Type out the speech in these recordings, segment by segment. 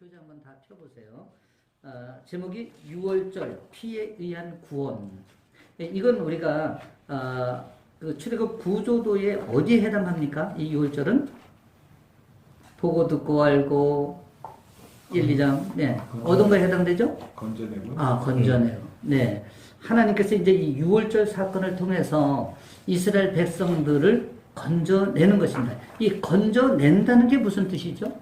교재 한번 다 펴보세요. 제목이 6월절 피에 의한 구원. 이건 우리가 그 출애굽 구조도에 어디에 해당합니까? 이 6월절은 보고 듣고 알고 1, 2장 네. 어떤 거에 해당되죠? 건져내고. 건져내요. 네. 하나님께서 이제 이 6월절 사건을 통해서 이스라엘 백성들을 건져내는 것입니다. 이 건져낸다는 게 무슨 뜻이죠?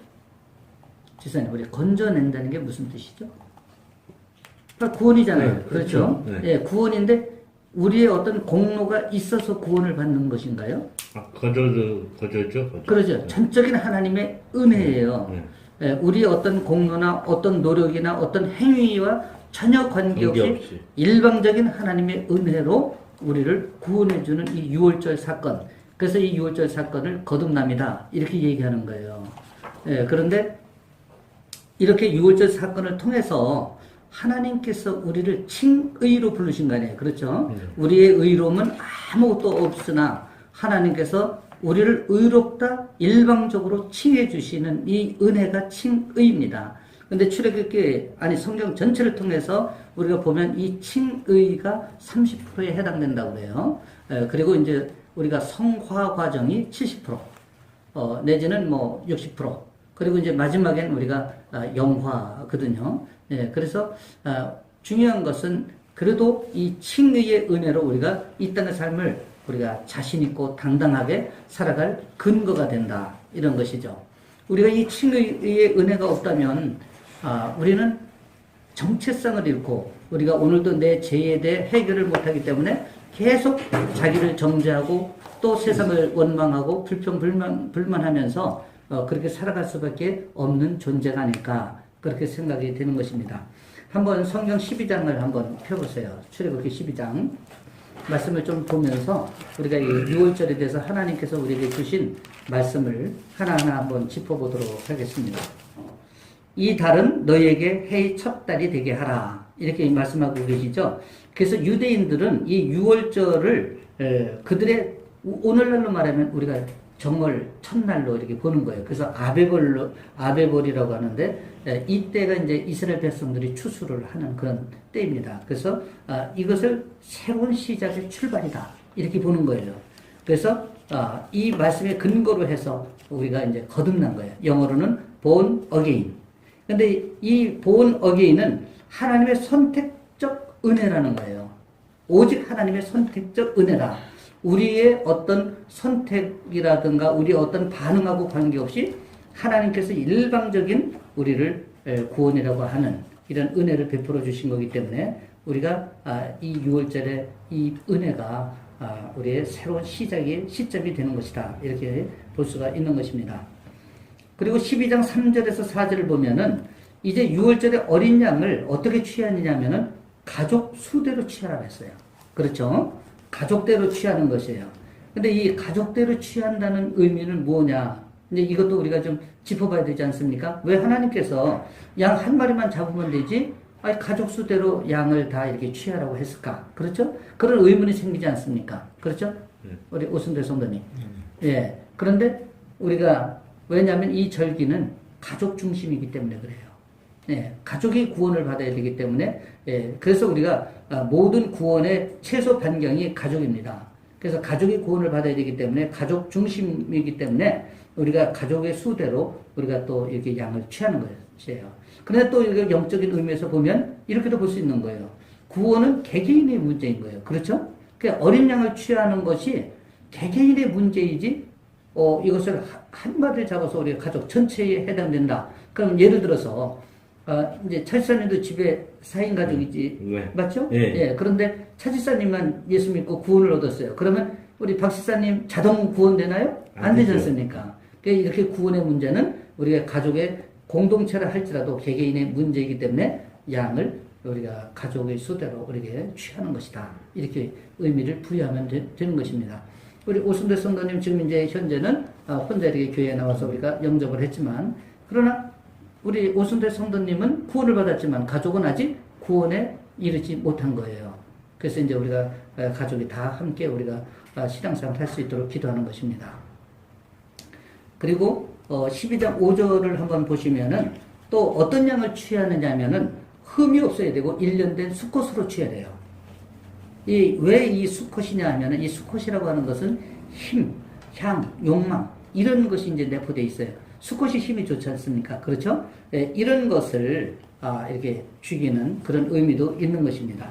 지사님, 우리 건져낸다는 게 무슨 뜻이죠? 구원이잖아요. 네, 그렇죠? 네. 네, 구원인데 우리의 어떤 공로가 있어서 구원을 받는 것인가요? 거저죠. 그러죠. 전적인 하나님의 은혜예요. 네. 우리의 어떤 공로나 어떤 노력이나 어떤 행위와 전혀 관계없이 일방적인 하나님의 은혜로 우리를 구원해주는 이 6월절 사건. 그래서 이 6월절 사건을 거듭납니다. 이렇게 얘기하는 거예요. 그런데 이렇게 6월절 사건을 통해서 하나님께서 우리를 칭의로 부르신 거 아니에요. 그렇죠? 우리의 의로움은 아무것도 없으나 하나님께서 우리를 의롭다 일방적으로 칭해 주시는 이 은혜가 칭의입니다. 근데 출애굽기 성경 전체를 통해서 우리가 보면 이 칭의가 30%에 해당된다고 그래요. 그리고 이제 우리가 성화 과정이 70%, 내지는 뭐 60%. 그리고 이제 마지막엔 우리가 영화거든요. 네, 그래서 중요한 것은 그래도 이 칭의의 은혜로 우리가 이 땅의 삶을 우리가 자신 있고 당당하게 살아갈 근거가 된다. 이런 것이죠. 우리가 이 칭의의 은혜가 없다면 우리는 정체성을 잃고 우리가 오늘도 내 죄에 대해 해결을 못하기 때문에 계속 자기를 정죄하고 또 세상을 원망하고 불만하면서 그렇게 살아갈 수밖에 없는 존재가 아닐까 그렇게 생각이 되는 것입니다. 한번 성경 12장을 한번 펴보세요. 출애굽기 12장 말씀을 좀 보면서 우리가 이 6월절에 대해서 하나님께서 우리에게 주신 말씀을 하나하나 한번 짚어보도록 하겠습니다. 이 달은 너희에게 해의 첫 달이 되게 하라. 이렇게 말씀하고 계시죠. 그래서 유대인들은 이 6월절을 그들의 오늘날로 말하면 우리가 정월 첫날로 이렇게 보는 거예요. 그래서 아베볼이라고 하는데 이때가 이제 이스라엘 백성들이 추수를 하는 그런 때입니다. 그래서 이것을 새로운 시작의 출발이다 이렇게 보는 거예요. 그래서 이 말씀에 근거로 해서 우리가 이제 거듭난 거예요. 영어로는 born again. 근데 이 born again은 하나님의 선택적 은혜라는 거예요. 오직 하나님의 선택적 은혜다. 우리의 어떤 선택이라든가 우리의 어떤 반응하고 관계없이 하나님께서 일방적인 우리를 구원이라고 하는 이런 은혜를 베풀어 주신 거기 때문에 우리가 이 6월절에 이 은혜가 우리의 새로운 시작의 시점이 되는 것이다. 이렇게 볼 수가 있는 것입니다. 그리고 12장 3절에서 4절을 보면은 이제 6월절에 어린 양을 어떻게 취하느냐면은 가족 수대로 취하라고 했어요. 그렇죠? 가족대로 취하는 것이에요. 근데 이 가족대로 취한다는 의미는 뭐냐? 이제 이것도 우리가 좀 짚어봐야 되지 않습니까? 왜 하나님께서 양 한 마리만 잡으면 되지? 가족 수대로 양을 다 이렇게 취하라고 했을까? 그렇죠? 그런 의문이 생기지 않습니까? 그렇죠? 우리 오순대 성도님. 예. 그런데 우리가 왜냐하면 이 절기는 가족 중심이기 때문에 그래요. 예, 가족이 구원을 받아야 되기 때문에, 그래서 우리가 모든 구원의 최소 반경이 가족입니다. 그래서 가족이 구원을 받아야 되기 때문에 가족 중심이기 때문에 우리가 가족의 수대로 우리가 또 이렇게 양을 취하는 것이에요. 그런데 또 이거 영적인 의미에서 보면 이렇게도 볼 수 있는 거예요. 구원은 개개인의 문제인 거예요. 그렇죠? 그러니까 어린 양을 취하는 것이 개개인의 문제이지, 이것을 한 마리를 잡아서 우리 가족 전체에 해당된다. 그럼 예를 들어서 이제 차지사님도 집에 4인 가족이지. 네. 맞죠? 네. 예. 그런데 차지사님만 예수 믿고 구원을 얻었어요. 그러면 우리 박지사님 자동 구원되나요? 안 되지 않습니까? 그러니까 이렇게 구원의 문제는 우리가 가족의 공동체라 할지라도 개개인의 문제이기 때문에 양을 우리가 가족의 수대로 우리에게 취하는 것이다. 이렇게 의미를 부여하면 되는 것입니다. 우리 오순대 성도님 지금 이제 현재는 혼자 이렇게 교회에 나와서 우리가 영접을 했지만, 그러나 우리 오순대 성도님은 구원을 받았지만 가족은 아직 구원에 이르지 못한 거예요. 그래서 이제 우리가 가족이 다 함께 우리가 신앙생활 할 수 있도록 기도하는 것입니다. 그리고 12장 5절을 한번 보시면은 또 어떤 양을 취하느냐 하면은 흠이 없어야 되고 일련된 수컷으로 취해야 돼요. 왜 이 수컷이냐 하면은 이 수컷이라고 하는 것은 힘, 향, 욕망 이런 것이 이제 내포되어 있어요. 수컷이 힘이 좋지 않습니까? 그렇죠? 예, 이런 것을 이렇게 죽이는 그런 의미도 있는 것입니다.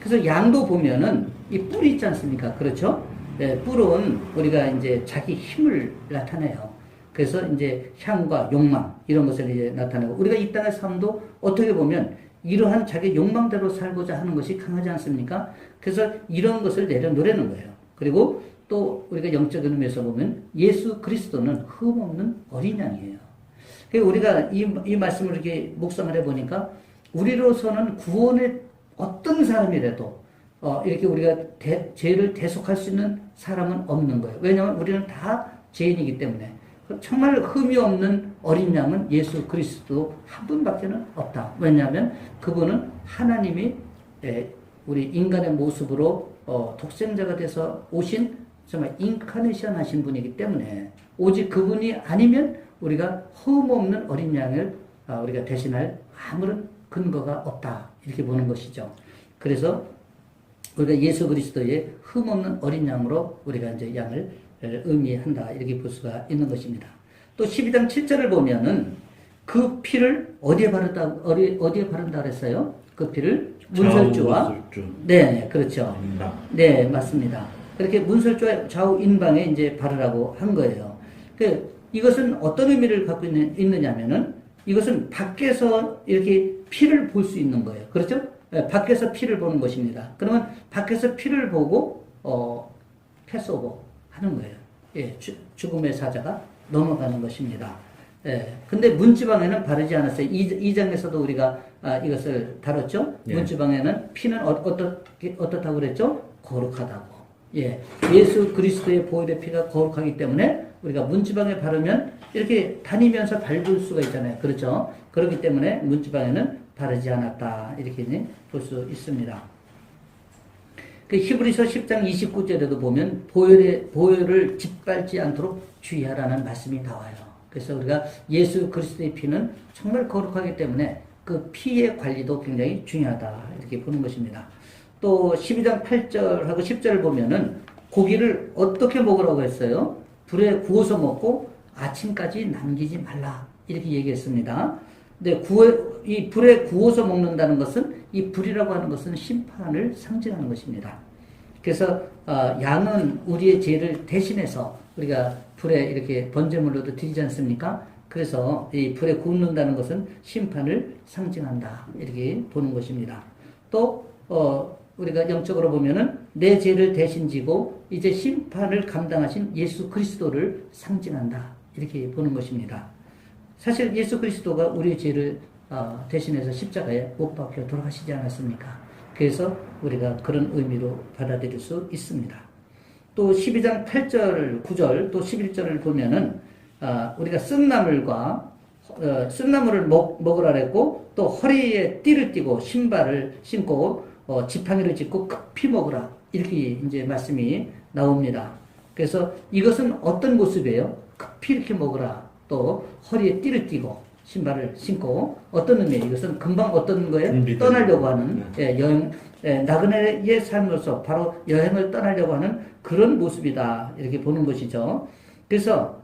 그래서 양도 보면은 이 뿔이 있지 않습니까? 그렇죠? 예, 뿔은 우리가 이제 자기 힘을 나타내요. 그래서 이제 향과 욕망 이런 것을 이제 나타내고 우리가 이 땅의 삶도 어떻게 보면 이러한 자기 욕망대로 살고자 하는 것이 강하지 않습니까? 그래서 이런 것을 내려놓으려는 거예요. 그리고 또 우리가 영적인 의미에서 보면 예수 그리스도는 흠없는 어린 양이에요. 우리가 이 말씀을 이렇게 묵상을 해보니까 우리로서는 구원의 어떤 사람이라도 이렇게 우리가 죄를 대속할 수 있는 사람은 없는 거예요. 왜냐하면 우리는 다 죄인이기 때문에 정말 흠이 없는 어린 양은 예수 그리스도 한 분밖에는 없다. 왜냐하면 그분은 하나님이 우리 인간의 모습으로 독생자가 돼서 오신 정말 인카네이션 하신 분이기 때문에 오직 그분이 아니면 우리가 흠없는 어린 양을 우리가 대신할 아무런 근거가 없다. 이렇게 보는 것이죠. 그래서 우리가 예수 그리스도의 흠없는 어린 양으로 우리가 이제 양을 의미한다. 이렇게 볼 수가 있는 것입니다. 또 12장 7절을 보면은 그 피를 어디에 바른다 그랬어요? 그 피를 문설주와 네, 그렇죠. 네, 맞습니다. 그렇게 문설주와 좌우 인방에 이제 바르라고 한 거예요. 이것은 어떤 의미를 갖고 있느냐면은 이것은 밖에서 이렇게 피를 볼 수 있는 거예요. 그렇죠? 네, 밖에서 피를 보는 것입니다. 그러면 밖에서 피를 보고 패스오버 하는 거예요. 예, 죽음의 사자가 넘어가는 것입니다. 예, 근데 문지방에는 바르지 않았어요. 이 장에서도 우리가 이것을 다뤘죠. 예. 문지방에는 피는 어떻다고 그랬죠? 거룩하다고. 예, 예수 그리스도의 보혈의 피가 거룩하기 때문에 우리가 문지방에 바르면 이렇게 다니면서 밟을 수가 있잖아요. 그렇죠? 그렇기 때문에 문지방에는 바르지 않았다. 이렇게 볼 수 있습니다. 그 히브리서 10장 29절에도 보면 보혈을 짓밟지 않도록 주의하라는 말씀이 나와요. 그래서 우리가 예수 그리스도의 피는 정말 거룩하기 때문에 그 피의 관리도 굉장히 중요하다. 이렇게 보는 것입니다. 또 12장 8절하고 10절을 보면은 고기를 어떻게 먹으라고 했어요? 불에 구워서 먹고 아침까지 남기지 말라. 이렇게 얘기했습니다. 근데 이 불에 구워서 먹는다는 것은 이 불이라고 하는 것은 심판을 상징하는 것입니다. 그래서 양은 우리의 죄를 대신해서 우리가 불에 이렇게 번제물로도 드리지 않습니까? 그래서 이 불에 굽는다는 것은 심판을 상징한다. 이렇게 보는 것입니다. 또 우리가 영적으로 보면은 내 죄를 대신 지고 이제 심판을 감당하신 예수 그리스도를 상징한다. 이렇게 보는 것입니다. 사실 예수 그리스도가 우리의 죄를 대신해서 십자가에 못 박혀 돌아가시지 않았습니까? 그래서 우리가 그런 의미로 받아들일 수 있습니다. 또 12장 8절, 9절, 또 11절을 보면은 우리가 쓴나물과 쓴나물을 먹으라 그랬고 또 허리에 띠를 띠고 신발을 신고 지팡이를 짚고 급히 먹으라 이렇게 이제 말씀이 나옵니다. 그래서 이것은 어떤 모습이에요? 급히 이렇게 먹으라. 또 허리에 띠를 띠고 신발을 신고 어떤 의미예요? 이것은 금방 어떤 거예요? 떠나려고 하는 여행, 나그네의 삶으로서 바로 여행을 떠나려고 하는 그런 모습이다. 이렇게 보는 것이죠. 그래서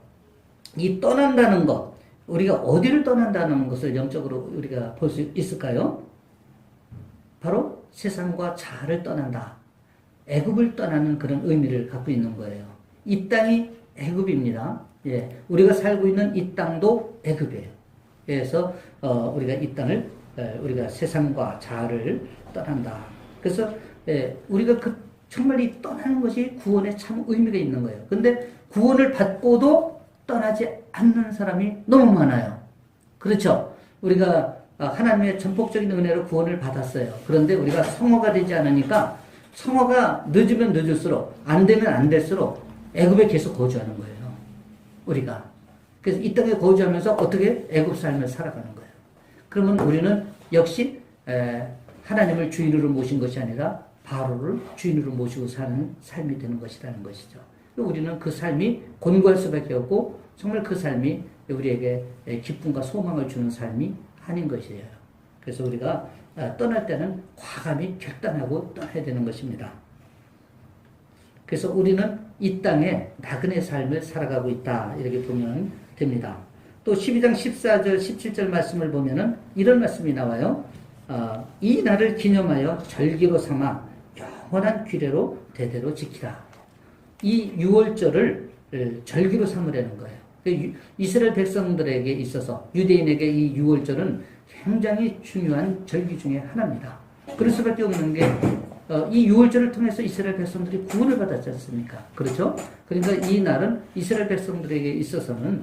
이 떠난다는 것, 우리가 어디를 떠난다는 것을 영적으로 우리가 볼 수 있을까요? 바로 세상과 자아를 떠난다. 애굽을 떠나는 그런 의미를 갖고 있는 거예요. 이 땅이 애굽입니다. 예, 우리가 살고 있는 이 땅도 애굽이에요. 그래서 우리가 이 땅을 우리가 세상과 자아를 떠난다. 그래서 우리가 정말 이 떠나는 것이 구원에 참 의미가 있는 거예요. 근데 구원을 받고도 떠나지 않는 사람이 너무 많아요. 그렇죠? 우리가 하나님의 전폭적인 은혜로 구원을 받았어요. 그런데 우리가 성화가 되지 않으니까 성화가 늦으면 늦을수록 안 되면 안 될수록 애굽에 계속 거주하는 거예요. 우리가. 그래서 이 땅에 거주하면서 어떻게 애굽 삶을 살아가는 거예요. 그러면 우리는 역시 하나님을 주인으로 모신 것이 아니라 바로를 주인으로 모시고 사는 삶이 되는 것이라는 것이죠. 우리는 그 삶이 곤고할 수밖에 없고 정말 그 삶이 우리에게 기쁨과 소망을 주는 삶이 아닌 것이에요. 그래서 우리가 떠날 때는 과감히 결단하고 떠나야 되는 것입니다. 그래서 우리는 이 땅에 나그네 삶을 살아가고 있다. 이렇게 보면 됩니다. 또 12장 14절, 17절 말씀을 보면은 이런 말씀이 나와요. 이 날을 기념하여 절기로 삼아 영원한 규례로 대대로 지키라. 이 6월절을 절기로 삼으라는 거예요. 이스라엘 백성들에게 있어서 유대인에게 이 6월절은 굉장히 중요한 절기 중에 하나입니다. 그럴 수밖에 없는 게 이 6월절을 통해서 이스라엘 백성들이 구원을 받았지 않습니까? 그렇죠? 그러니까 이 날은 이스라엘 백성들에게 있어서는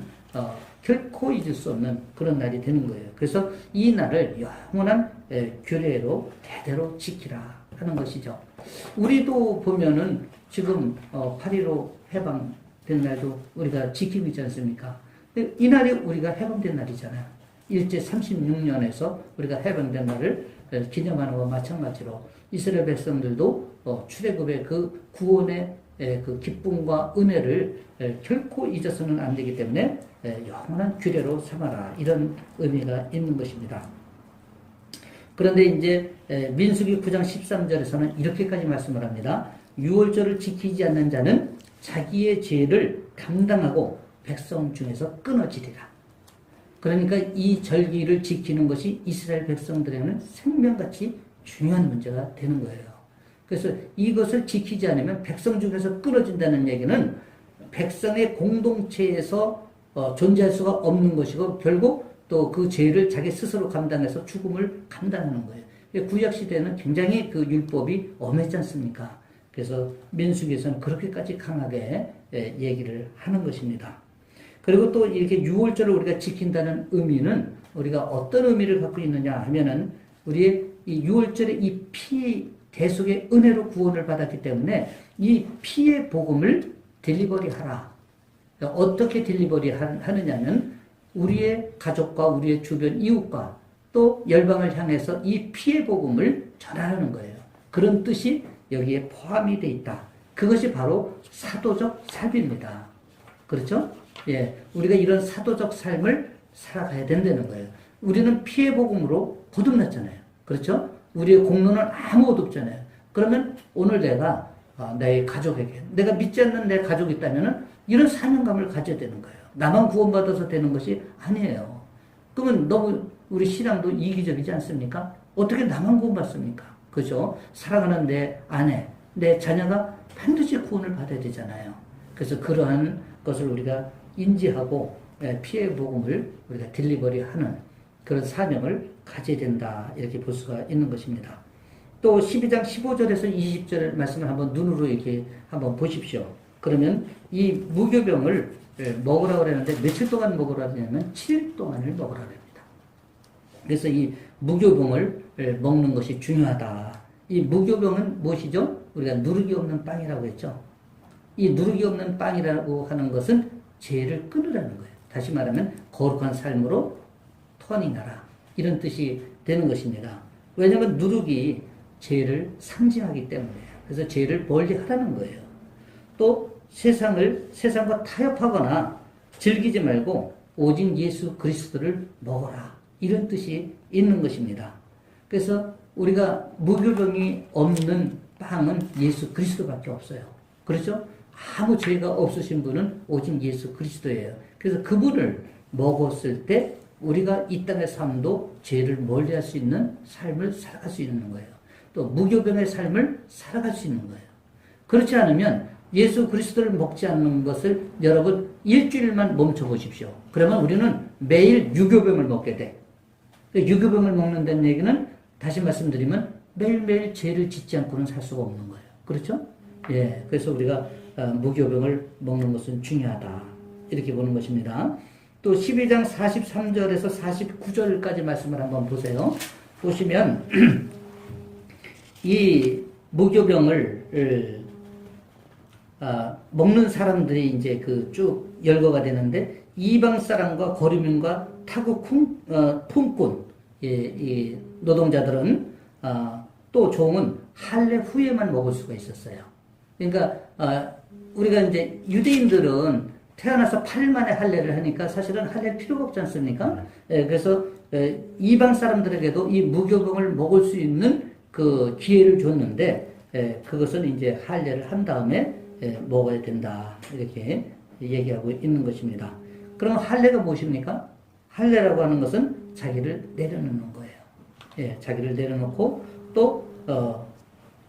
결코 잊을 수 없는 그런 날이 되는 거예요. 그래서 이 날을 영원한 규례로 대대로 지키라 하는 것이죠. 우리도 보면은 지금 8.15 해방된 날도 우리가 지키고 있지 않습니까? 이 날이 우리가 해방된 날이잖아요. 일제 36년에서 우리가 해방된 날을 기념하는 것과 마찬가지로 이스라엘 백성들도 출애굽의 그 구원의 그 기쁨과 은혜를 결코 잊어서는 안 되기 때문에 영원한 규례로 삼아라. 이런 의미가 있는 것입니다. 그런데 이제 민수기 9장 13절에서는 이렇게까지 말씀을 합니다. 6월절을 지키지 않는 자는 자기의 죄를 감당하고 백성 중에서 끊어지리라. 그러니까 이 절기를 지키는 것이 이스라엘 백성들에게는 생명같이 중요한 문제가 되는 거예요. 그래서 이것을 지키지 않으면 백성 중에서 끊어진다는 얘기는 백성의 공동체에서 존재할 수가 없는 것이고 결국 또 그 죄를 자기 스스로 감당해서 죽음을 감당하는 거예요. 구약시대에는 굉장히 그 율법이 엄했지 않습니까? 그래서 민수기에서는 그렇게까지 강하게 얘기를 하는 것입니다. 그리고 또 이렇게 6월절을 우리가 지킨다는 의미는 우리가 어떤 의미를 갖고 있느냐 하면은 우리의 이 6월절의 이 피 대속의 은혜로 구원을 받았기 때문에 이 피의 복음을 딜리버리 하라. 어떻게 딜리버리 하느냐면 우리의 가족과 우리의 주변 이웃과 또 열방을 향해서 이 피의 복음을 전하는 거예요. 그런 뜻이 여기에 포함이 되어 있다. 그것이 바로 사도적 삶입니다. 그렇죠? 예, 우리가 이런 사도적 삶을 살아가야 된다는 거예요. 우리는 피의 복음으로 거듭났잖아요. 그렇죠? 우리의 공로는 아무것도 없잖아요. 그러면 오늘 내가 내 가족에게, 내가 믿지 않는 내 가족이 있다면 이런 사명감을 가져야 되는 거예요. 나만 구원받아서 되는 것이 아니에요. 그러면 너무 우리 신앙도 이기적이지 않습니까? 어떻게 나만 구원받습니까? 그죠? 사랑하는 내 아내, 내 자녀가 반드시 구원을 받아야 되잖아요. 그래서 그러한 것을 우리가 인지하고 피해 복음을 우리가 딜리버리 하는 그런 사명을 가져야 된다. 이렇게 볼 수가 있는 것입니다. 또 12장 15절에서 20절 말씀을 한번 눈으로 이렇게 한번 보십시오. 그러면 이 무교병을 먹으라고 그러는데 며칠 동안 먹으라고 하냐면 7일 동안을 먹으라고 합니다. 그래서 이 무교병을 먹는 것이 중요하다. 이 무교병은 무엇이죠? 우리가 누룩이 없는 빵이라고 했죠. 이 누룩이 없는 빵이라고 하는 것은 죄를 끊으라는 거예요. 다시 말하면 거룩한 삶으로 터닝하라. 이런 뜻이 되는 것입니다. 왜냐하면 누룩이 죄를 상징하기 때문이에요. 그래서 죄를 멀리 하라는 거예요. 또 세상과 타협하거나 즐기지 말고 오직 예수 그리스도를 먹어라. 이런 뜻이 있는 것입니다. 그래서 우리가 무교병이 없는 빵은 예수 그리스도밖에 없어요. 그렇죠? 아무 죄가 없으신 분은 오직 예수 그리스도예요. 그래서 그분을 먹었을 때 우리가 이 땅의 삶도 죄를 멀리할 수 있는 삶을 살아갈 수 있는 거예요. 또 무교병의 삶을 살아갈 수 있는 거예요. 그렇지 않으면 예수 그리스도를 먹지 않는 것을 여러분 일주일만 멈춰보십시오. 그러면 우리는 매일 유교병을 먹게 돼. 유교병을 먹는다는 얘기는 다시 말씀드리면 매일매일 죄를 짓지 않고는 살 수가 없는 거예요. 그렇죠? 예, 그래서 우리가 무교병을 먹는 것은 중요하다. 이렇게 보는 것입니다. 또 12장 43절에서 49절까지 말씀을 한번 보세요. 보시면 이 무교병을 먹는 사람들이 이제 그 쭉 열거가 되는데 이방 사람과 거류민과 타국 품꾼 이 노동자들은 또 종은 할례 후에만 먹을 수가 있었어요. 그러니까 우리가 이제 유대인들은 태어나서 8일 만에 할례를 하니까 사실은 할례 필요가 없지 않습니까? 예, 그래서 이방 사람들에게도 이 무교병을 먹을 수 있는 그 기회를 줬는데 그것은 이제 할례를 한 다음에 먹어야 된다 이렇게 얘기하고 있는 것입니다. 그럼 할례가 무엇입니까? 할례라고 하는 것은 자기를 내려놓는 거예요. 자기를 내려놓고 또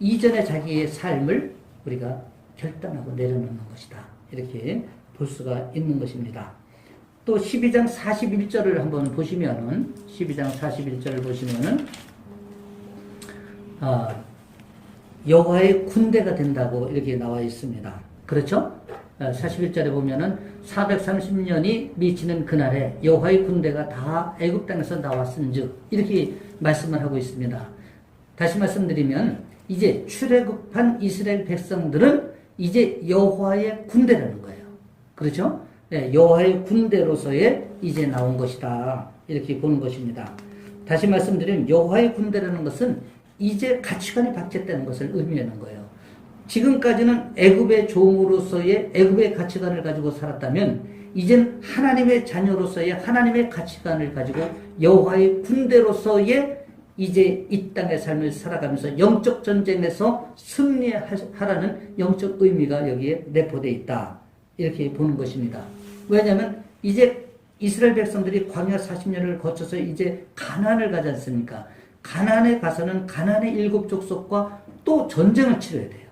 이전의 자기의 삶을 우리가 결단하고 내려놓는 것이다. 이렇게 볼 수가 있는 것입니다. 또 12장 41절을 한번 보시면은 12장 41절을 보시면은 여호와의 군대가 된다고 이렇게 나와 있습니다. 그렇죠? 41절에 보면은 430년이 미치는 그날에 여호와의 군대가 다 애굽 땅에서 나왔은즉 이렇게 말씀을 하고 있습니다. 다시 말씀드리면 이제 출애굽한 이스라엘 백성들은 이제 여호와의 군대라는 거예요. 그렇죠? 여호와의 군대로서의 이제 나온 것이다. 이렇게 보는 것입니다. 다시 말씀드리면 여호와의 군대라는 것은 이제 가치관이 바뀌었다는 것을 의미하는 거예요. 지금까지는 애굽의 종으로서의 애굽의 가치관을 가지고 살았다면 이젠 하나님의 자녀로서의 하나님의 가치관을 가지고 여호와의 군대로서의 이제 이 땅의 삶을 살아가면서 영적 전쟁에서 승리하라는 영적 의미가 여기에 내포되어 있다. 이렇게 보는 것입니다. 왜냐하면 이제 이스라엘 백성들이 광야 40년을 거쳐서 이제 가나안을 가지 않습니까? 가나안에 가서는 가나안의 7 족속과 또 전쟁을 치러야 돼요.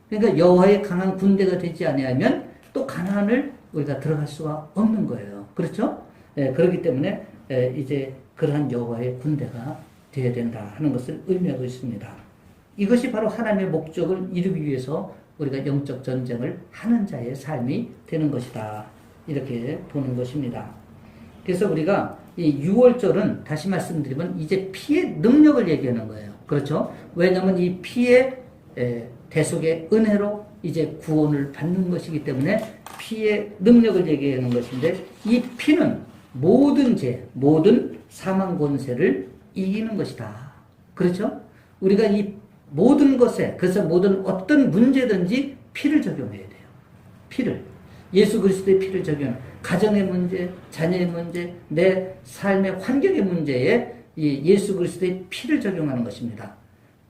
그러니까 여호와의 강한 군대가 되지 아니하면 또 가나안을 우리가 들어갈 수가 없는 거예요. 그렇죠? 그렇기 때문에 이제 그러한 여호와의 군대가 되어야 된다 하는 것을 의미하고 있습니다. 이것이 바로 하나님의 목적을 이루기 위해서 우리가 영적 전쟁을 하는 자의 삶이 되는 것이다. 이렇게 보는 것입니다. 그래서 우리가 이 6월절은 다시 말씀드리면 이제 피의 능력을 얘기하는 거예요. 그렇죠? 왜냐하면 이 피의 대속의 은혜로 이제 구원을 받는 것이기 때문에 피의 능력을 얘기하는 것인데 이 피는 모든 죄, 모든 사망 권세를 이기는 것이다. 그렇죠? 우리가 이 모든 것에, 그래서 모든 어떤 문제든지 피를 적용해야 돼요. 피를. 예수 그리스도의 피를 적용. 가정의 문제, 자녀의 문제, 내 삶의 환경의 문제에 이 예수 그리스도의 피를 적용하는 것입니다.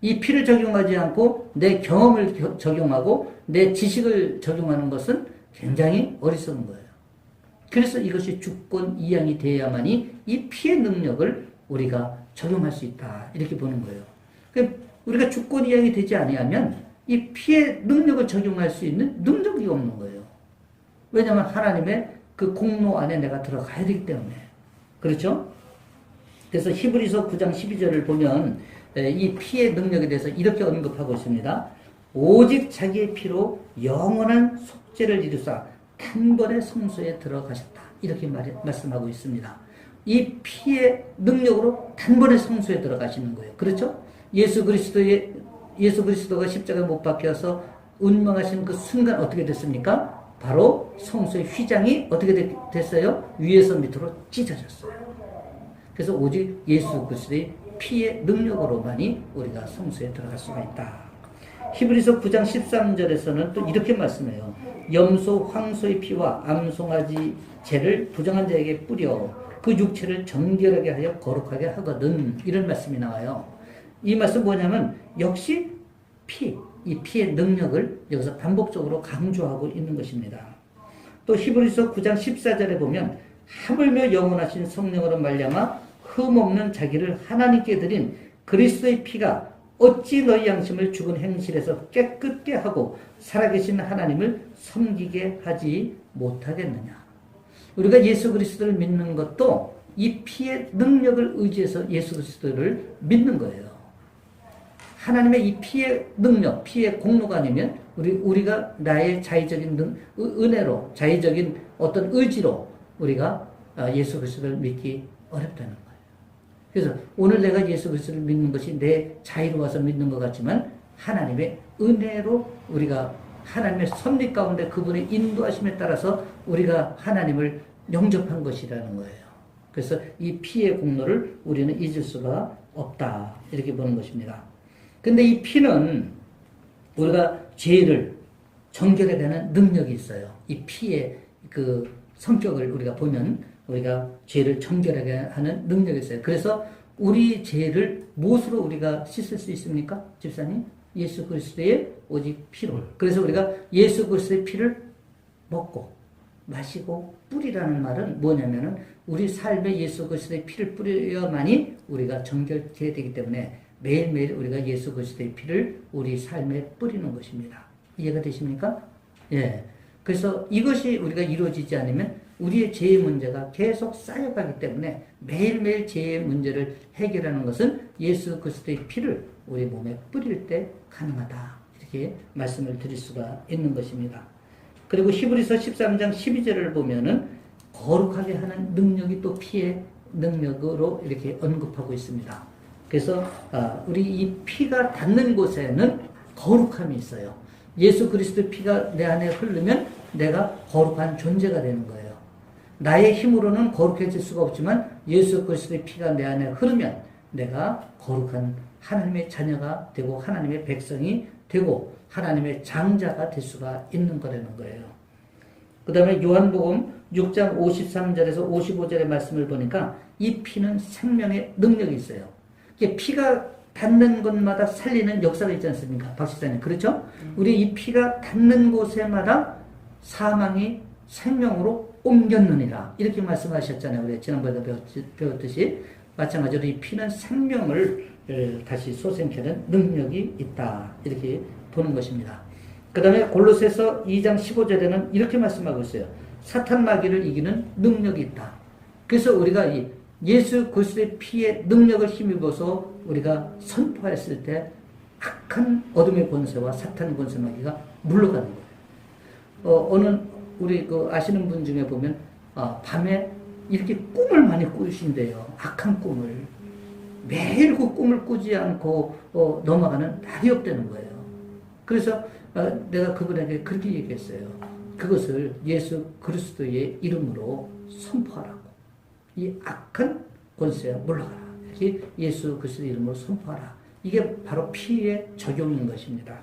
이 피를 적용하지 않고 내 경험을 적용하고 내 지식을 적용하는 것은 굉장히 어리석은 거예요. 그래서 이것이 주권 이양이 되어야만이 이 피의 능력을 우리가 적용할 수 있다. 이렇게 보는 거예요. 그러니까 우리가 주권 이양이 되지 아니하면 이 피의 능력을 적용할 수 있는 능력이 없는 거예요. 왜냐하면 하나님의 그 공로 안에 내가 들어가야 되기 때문에. 그렇죠? 그래서 히브리서 9장 12절을 보면 이 피의 능력에 대해서 이렇게 언급하고 있습니다. 오직 자기의 피로 영원한 속죄를 이루사 단번에 성소에 들어가셨다. 이렇게 말씀하고 있습니다. 이 피의 능력으로 단번에 성소에 들어가시는 거예요. 그렇죠? 예수 그리스도가 십자가에 못 박혀서 운명하신 그 순간 어떻게 됐습니까? 바로 성소의 휘장이 어떻게 됐어요? 위에서 밑으로 찢어졌어요. 그래서 오직 예수 그리스도의 피의 능력으로만이 우리가 성소에 들어갈 수가 있다. 히브리서 9장 13절에서는 또 이렇게 말씀해요. 염소, 황소의 피와 암송아지 젤을 부정한 자에게 뿌려 그 육체를 정결하게 하여 거룩하게 하거든. 이런 말씀이 나와요. 이 말씀 뭐냐면 역시 이 피의 능력을 여기서 반복적으로 강조하고 있는 것입니다. 또 히브리서 9장 14절에 보면 하물며 영원하신 성령으로 말미암아 흠없는 자기를 하나님께 드린 그리스도의 피가 어찌 너희 양심을 죽은 행실에서 깨끗게 하고 살아계신 하나님을 섬기게 하지 못하겠느냐. 우리가 예수 그리스도를 믿는 것도 이 피의 능력을 의지해서 예수 그리스도를 믿는 거예요. 하나님의 이 피의 능력, 피의 공로가 아니면 우리가 나의 자의적인 은혜로, 자의적인 어떤 의지로 우리가 예수 그리스도를 믿기 어렵다는 거예요. 그래서 오늘 내가 예수 그리스도를 믿는 것이 내 자의로 와서 믿는 것 같지만 하나님의 은혜로 우리가 하나님의 섭리 가운데 그분의 인도하심에 따라서 우리가 하나님을 영접한 것이라는 거예요. 그래서 이 피의 공로를 우리는 잊을 수가 없다. 이렇게 보는 것입니다. 근데 이 피는 우리가 죄를 정결해내는 능력이 있어요. 이 피의 그 성격을 우리가 보면 우리가 죄를 정결하게 하는 능력이 있어요. 그래서 우리 죄를 무엇으로 우리가 씻을 수 있습니까? 집사님? 예수 그리스도의 오직 피로. 그래서 우리가 예수 그리스도의 피를 먹고 마시고 뿌리라는 말은 뭐냐면은 우리 삶에 예수 그리스도의 피를 뿌려야만이 우리가 정결해야 되기 때문에 매일매일 우리가 예수 그리스도의 피를 우리 삶에 뿌리는 것입니다. 이해가 되십니까? 예. 그래서 이것이 우리가 이루어지지 않으면 우리의 죄의 문제가 계속 쌓여가기 때문에 매일매일 죄의 문제를 해결하는 것은 예수 그리스도의 피를 우리 몸에 뿌릴 때 가능하다. 이렇게 말씀을 드릴 수가 있는 것입니다. 그리고 히브리서 13장 12절을 보면은 거룩하게 하는 능력이 또 피의 능력으로 이렇게 언급하고 있습니다. 그래서 우리 이 피가 닿는 곳에는 거룩함이 있어요. 예수 그리스도의 피가 내 안에 흐르면 내가 거룩한 존재가 되는 거예요. 나의 힘으로는 거룩해질 수가 없지만 예수 그리스도의 피가 내 안에 흐르면 내가 거룩한 하나님의 자녀가 되고 하나님의 백성이 되고 하나님의 장자가 될 수가 있는 거라는 거예요. 그 다음에 요한복음 6장 53절에서 55절의 말씀을 보니까 이 피는 생명의 능력이 있어요. 이게 피가 닿는 곳마다 살리는 역사가 있지 않습니까? 박 시사님. 그렇죠? 우리 이 피가 닿는 곳에마다 사망이 생명으로 옮겼느니라. 이렇게 말씀하셨잖아요. 우리 지난번에 배웠듯이. 마찬가지로 이 피는 생명을 다시 솟아내게 하는 능력이 있다. 이렇게 보는 것입니다. 그 다음에 골로새서 2장 15절에는 이렇게 말씀하고 있어요. 사탄 마귀를 이기는 능력이 있다. 그래서 우리가 이 예수 그리스도의 피의 능력을 힘입어서 우리가 선포했을 때 악한 어둠의 권세와 사탄 권세 마귀가 물러가는 거예요. 어느 우리 그 아시는 분 중에 보면 밤에 이렇게 꿈을 많이 꾸신대요. 악한 꿈을. 매일 그 꿈을 꾸지 않고 넘어가는 날이 없다는 거예요. 그래서 내가 그분에게 그렇게 얘기했어요. 그것을 예수 그리스도의 이름으로 선포하라고. 이 악한 권세야 물러가라. 이렇게 예수 그리스도의 이름으로 선포하라. 이게 바로 피의 적용인 것입니다.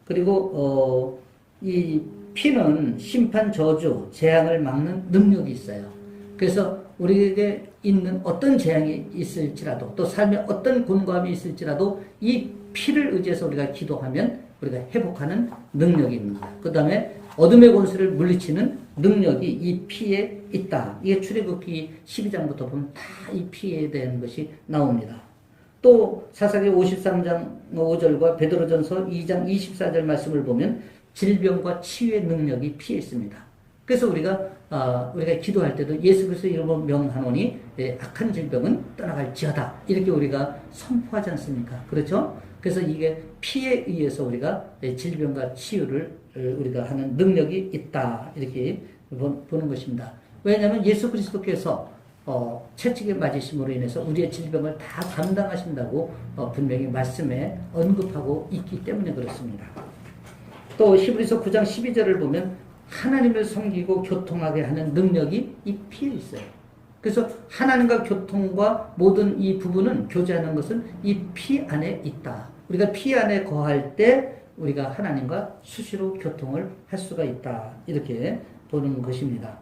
그리고 이 피는 심판, 저주, 재앙을 막는 능력이 있어요. 그래서 우리에게 있는 어떤 재앙이 있을지라도 또 삶에 어떤 곤고함이 있을지라도 이 피를 의지해서 우리가 기도하면 우리가 회복하는 능력이 있는 거예요. 그 다음에 어둠의 권세를 물리치는 능력이 이 피에 있다. 이게 출애굽기 12장부터 보면 다 이 피에 대한 것이 나옵니다. 또 사사기 53장 5절과 베드로전서 2장 24절 말씀을 보면 질병과 치유의 능력이 피에 있습니다. 그래서 우리가 기도할 때도 예수 그리스도 이름으로 명하노니 악한 질병은 떠나갈지어다. 이렇게 우리가 선포하지 않습니까? 그렇죠? 그래서 이게 피에 의해서 우리가 질병과 치유를 우리가 하는 능력이 있다. 이렇게 보는 것입니다. 왜냐하면 예수 그리스도께서 채찍에 맞으심으로 인해서 우리의 질병을 다 감당하신다고 분명히 말씀에 언급하고 있기 때문에 그렇습니다. 또 히브리서 9장 12절을 보면 하나님을 섬기고 교통하게 하는 능력이 이 피에 있어요. 그래서 하나님과 교통과 모든 이 부분은 교제하는 것은 이 피 안에 있다. 우리가 피 안에 거할 때 우리가 하나님과 수시로 교통을 할 수가 있다. 이렇게 보는 것입니다.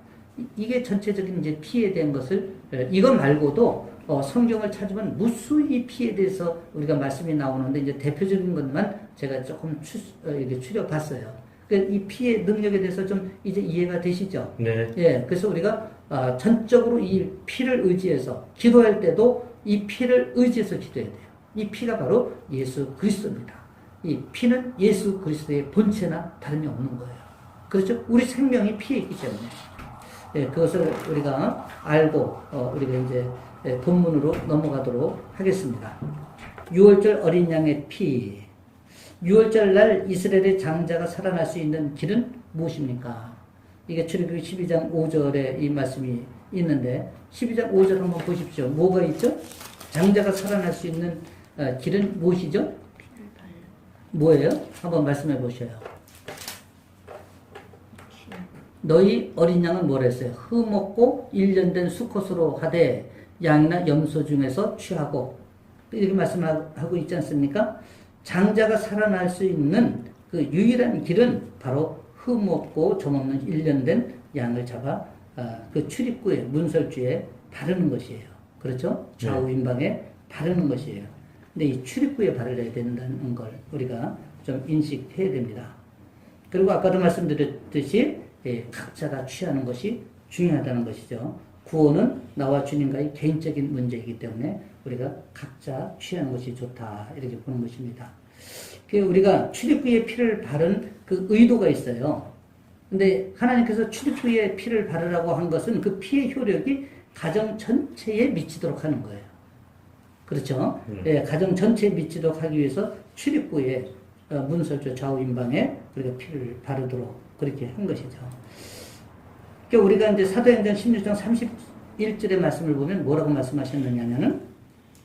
이게 전체적인 이제 피에 대한 것을 이거 말고도 성경을 찾으면 무수히 피에 대해서 우리가 말씀이 나오는데 이제 대표적인 것만 제가 조금 이렇게 추려봤어요. 이 피의 능력에 대해서 좀 이제 이해가 되시죠? 네. 예, 그래서 우리가 전적으로 이 피를 의지해서 기도할 때도 이 피를 의지해서 기도해야 돼요. 이 피가 바로 예수 그리스도입니다. 이 피는 예수 그리스도의 본체나 다름이 없는 거예요. 그렇죠? 우리 생명이 피에 있기 때문에. 예, 그것을 우리가 알고 우리가 이제 본문으로 넘어가도록 하겠습니다. 6월절 어린 양의 피. 6월절 날 이스라엘의 장자가 살아날 수 있는 길은 무엇입니까? 이게 출애굽기 12장 5절에 이 말씀이 있는데 12장 5절 한번 보십시오. 뭐가 있죠? 장자가 살아날 수 있는 길은 무엇이죠? 뭐예요? 한번 말씀해 보셔요. 너희 어린 양은 뭐라 했어요? 흠없고 1년 된 수컷으로 하되 양이나 염소 중에서 취하고 이렇게 말씀하고 있지 않습니까? 장자가 살아날 수 있는 그 유일한 길은 바로 흠없고 점없는 1년 된 양을 잡아 그 출입구에 문설주에 바르는 것이에요. 그렇죠? 좌우 임방에 바르는 것이에요. 근데 이 출입구에 바르야 된다는 걸 우리가 좀 인식해야 됩니다. 그리고 아까도 말씀드렸듯이 각자가 취하는 것이 중요하다는 것이죠. 구원은 나와 주님과의 개인적인 문제이기 때문에 우리가 각자 취하는 것이 좋다 이렇게 보는 것입니다. 우리가 출입구에 피를 바른 그 의도가 있어요. 근데 하나님께서 출입구에 피를 바르라고 한 것은 그 피의 효력이 가정 전체에 미치도록 하는 거예요. 그렇죠? 가정 전체에 미치도록 하기 위해서 출입구에 문설주 좌우 임방에 우리가 피를 바르도록 그렇게 한 것이죠. 그러니까 우리가 이제 사도행전 16장 31절의 말씀을 보면 뭐라고 말씀하셨느냐면은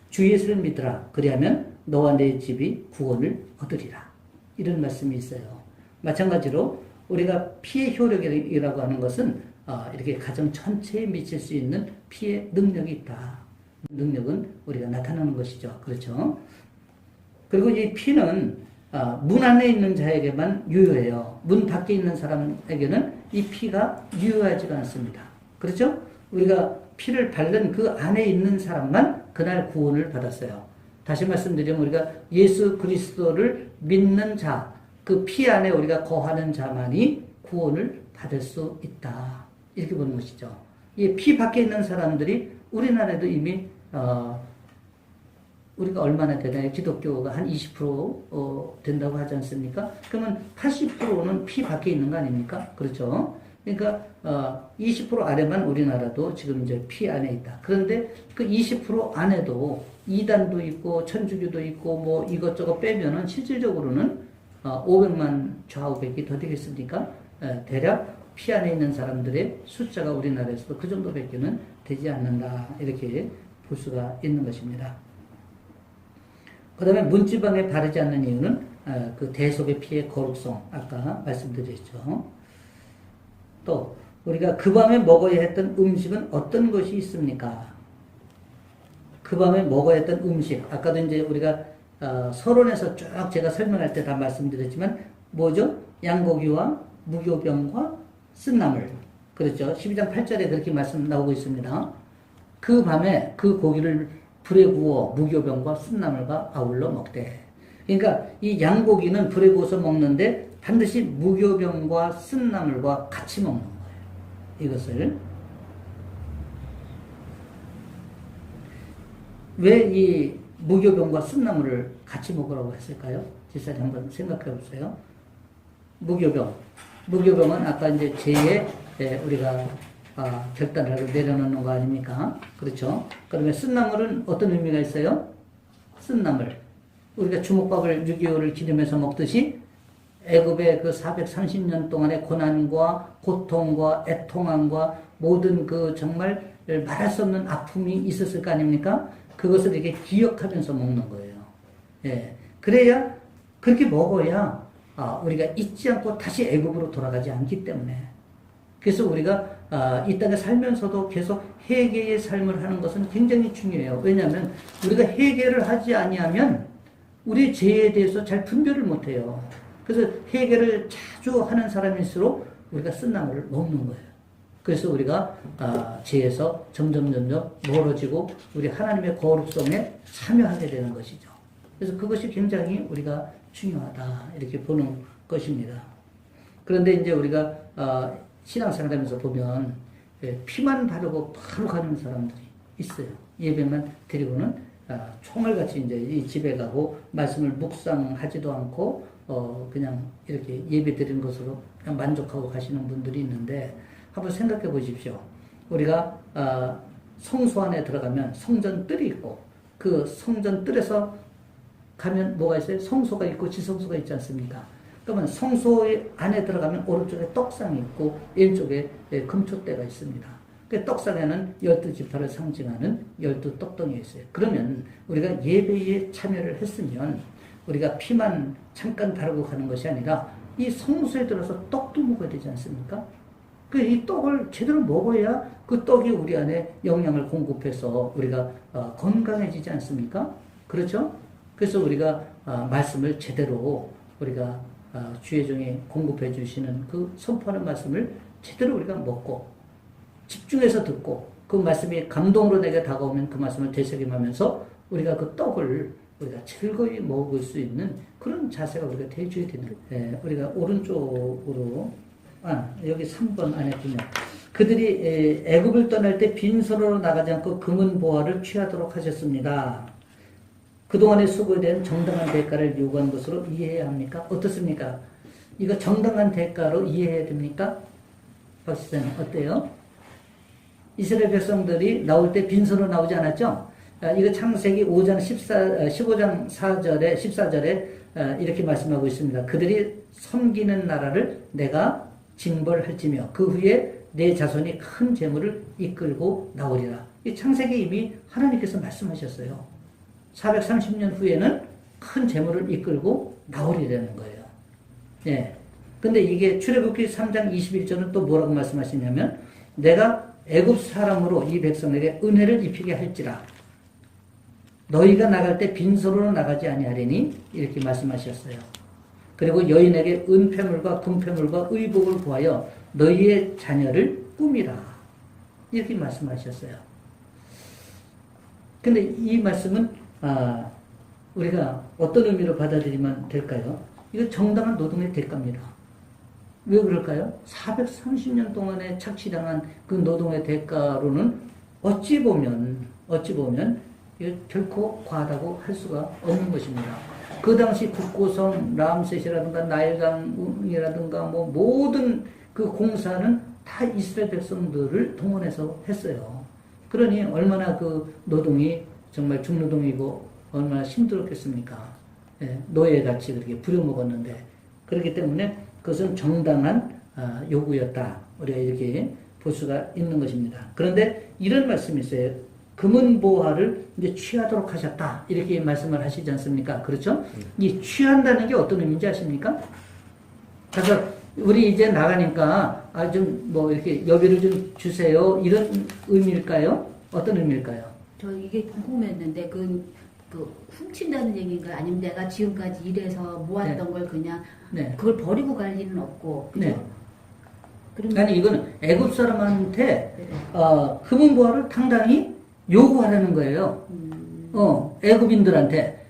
주 예수를 믿으라. 그리하면 너와 내 집이 구원을 얻으리라. 이런 말씀이 있어요. 마찬가지로 우리가 피의 효력이라고 하는 것은 이렇게 가정 전체에 미칠 수 있는 피의 능력이 있다. 능력은 우리가 나타나는 것이죠. 그렇죠? 그리고 이 피는 문 안에 있는 자에게만 유효해요. 문 밖에 있는 사람에게는 이 피가 유효하지가 않습니다. 그렇죠? 우리가 피를 바른 그 안에 있는 사람만 그날 구원을 받았어요. 다시 말씀드리면 우리가 예수 그리스도를 믿는 자, 그 피 안에 우리가 거하는 자만이 구원을 받을 수 있다. 이렇게 보는 것이죠. 이 피 밖에 있는 사람들이 우리나라에도 이미 우리가 얼마나 되나요? 기독교가 한 20% 된다고 하지 않습니까? 그러면 80%는 피 밖에 있는 거 아닙니까? 그렇죠? 그러니까 20% 아래만 우리나라도 지금 이제 피 안에 있다. 그런데 그 20% 안에도 이단도 있고 천주교도 있고 뭐 이것저것 빼면은 실질적으로는 500만 좌우백이 더 되겠습니까? 대략 피 안에 있는 사람들의 숫자가 우리나라에서도 그 정도밖에는 되지 않는다. 이렇게 볼 수가 있는 것입니다. 그 다음에 문지방에 바르지 않는 이유는 그 대속의 피의 거룩성, 아까 말씀드렸죠. 또 우리가 그 밤에 먹어야 했던 음식은 어떤 것이 있습니까? 그 밤에 먹어야 했던 음식, 아까도 이제 우리가 서론에서 쭉 제가 설명할 때 다 말씀드렸지만 뭐죠? 양고기와 무교병과 쓴나물. 그렇죠? 12장 8절에 그렇게 말씀 나오고 있습니다. 그 밤에 그 고기를 불에 구워 무교병과 쓴나물과 아울러 먹되. 그러니까 이 양고기는 불에 구워서 먹는데 반드시 무교병과 쓴나물과 같이 먹는 거예요. 이것을. 왜 이 무교병과 쓴나물을 같이 먹으라고 했을까요? 지사님 한번 생각해 보세요. 무교병은 아까 이제 죄에 우리가 결단을 하고 내려놓는 거 아닙니까? 그렇죠? 그러면 쓴나물은 어떤 의미가 있어요? 쓴나물. 우리가 주먹밥을 6.25를 기념해서 먹듯이 애굽의 그 430년 동안의 고난과 고통과 애통함과 모든 그 정말 말할 수 없는 아픔이 있었을 거 아닙니까? 그것을 이렇게 기억하면서 먹는 거예요. 예. 그래야, 그렇게 먹어야, 우리가 잊지 않고 다시 애굽으로 돌아가지 않기 때문에. 그래서 우리가, 이 땅에 살면서도 계속 회개의 삶을 하는 것은 굉장히 중요해요. 왜냐하면, 우리가 회개를 하지 아니하면, 우리 죄에 대해서 잘 분별을 못 해요. 그래서 회개를 자주 하는 사람일수록 우리가 쓴나물을 먹는 거예요. 그래서 우리가 죄에서 점점 멀어지고 우리 하나님의 거룩성에 참여하게 되는 것이죠. 그래서 그것이 굉장히 우리가 중요하다 이렇게 보는 것입니다. 그런데 이제 우리가 신앙생활하면서 보면 피만 바르고 바로 가는 사람들이 있어요. 예배만 드리고는 총알같이 이제 이 집에 가고 말씀을 묵상하지도 않고 그냥 이렇게 예배 드리는 것으로 그냥 만족하고 가시는 분들이 있는데 한번 생각해 보십시오. 우리가 성소 안에 들어가면 성전 뜰이 있고 그 성전 뜰에서 가면 뭐가 있어요? 성소가 있고 지성소가 있지 않습니까? 그러면 성소 안에 들어가면 오른쪽에 떡상이 있고 왼쪽에 금초대가 있습니다. 그 떡상에는 12지파를 상징하는 12떡덩이가 있어요. 그러면 우리가 예배에 참여를 했으면 우리가 피만 잠깐 바르고 가는 것이 아니라 이 성소에 들어서 떡도 먹어야 되지 않습니까? 이 떡을 제대로 먹어야 그 떡이 우리 안에 영양을 공급해서 우리가 건강해지지 않습니까? 그렇죠? 그래서 우리가 말씀을 제대로 우리가 주의 종에 공급해 주시는 그 선포하는 말씀을 제대로 우리가 먹고 집중해서 듣고 그 말씀이 감동으로 내게 다가오면 그 말씀을 되새김하면서 우리가 그 떡을 우리가 즐거이 먹을 수 있는 그런 자세가 우리가 되어줘야 되는 거예요. 우리가 오른쪽으로 여기 3번 안에 보면 그들이 애굽을 떠날 때 빈손으로 나가지 않고 금은 보화를 취하도록 하셨습니다. 그동안의 수고에 대한 정당한 대가를 요구한 것으로 이해해야 합니까? 어떻습니까? 이거 정당한 대가로 이해해야 됩니까? 박 시장님 어때요? 이스라엘 백성들이 나올 때 빈손으로 나오지 않았죠? 이거 창세기 15장 4절에 14절에 이렇게 말씀하고 있습니다. 그들이 섬기는 나라를 내가 징벌할지며 그 후에 내 자손이 큰 재물을 이끌고 나오리라. 이 창세기 이미 하나님께서 말씀하셨어요. 430년 후에는 큰 재물을 이끌고 나오리라는 거예요. 예. 근데 이게 출애굽기 3장 21절은 또 뭐라고 말씀하시냐면 내가 애굽 사람으로 이 백성에게 은혜를 입히게 할지라 너희가 나갈 때 빈손으로 나가지 아니하리니 이렇게 말씀하셨어요. 그리고 여인에게 은폐물과 금폐물과 의복을 구하여 너희의 자녀를 꾸미라 이렇게 말씀하셨어요. 근데 이 말씀은 우리가 어떤 의미로 받아들이면 될까요? 이거 정당한 노동의 대가입니다. 왜 그럴까요? 430년 동안에 착취당한 그 노동의 대가로는 어찌 보면 이거 결코 과하다고 할 수가 없는 것입니다. 그 당시 국고성 람셋이라든가 나일강이라든가 뭐 모든 그 공사는 다 이스라엘 백성들을 동원해서 했어요. 그러니 얼마나 그 노동이 정말 중노동이고 얼마나 힘들었겠습니까? 예, 노예같이 그렇게 부려먹었는데 그렇기 때문에 그것은 정당한 요구였다. 우리가 이렇게 볼 수가 있는 것입니다. 그런데 이런 말씀이 있어요. 금은 보화를 이제 취하도록 하셨다. 이렇게 말씀을 하시지 않습니까? 그렇죠? 이 취한다는 게 어떤 의미인지 아십니까? 그래서 우리 이제 나가니까 좀 뭐 이렇게 여비를 좀 주세요. 이런 의미일까요? 어떤 의미일까요? 저 이게 궁금했는데 그 훔친다는 얘기인가요? 아니면 내가 지금까지 일해서 모았던 걸 그냥 그걸 버리고 갈 일은 없고 그죠? 아니 이거는 애굽 사람한테 금은 보화를 당당히 요구하라는 거예요. 애굽인들한테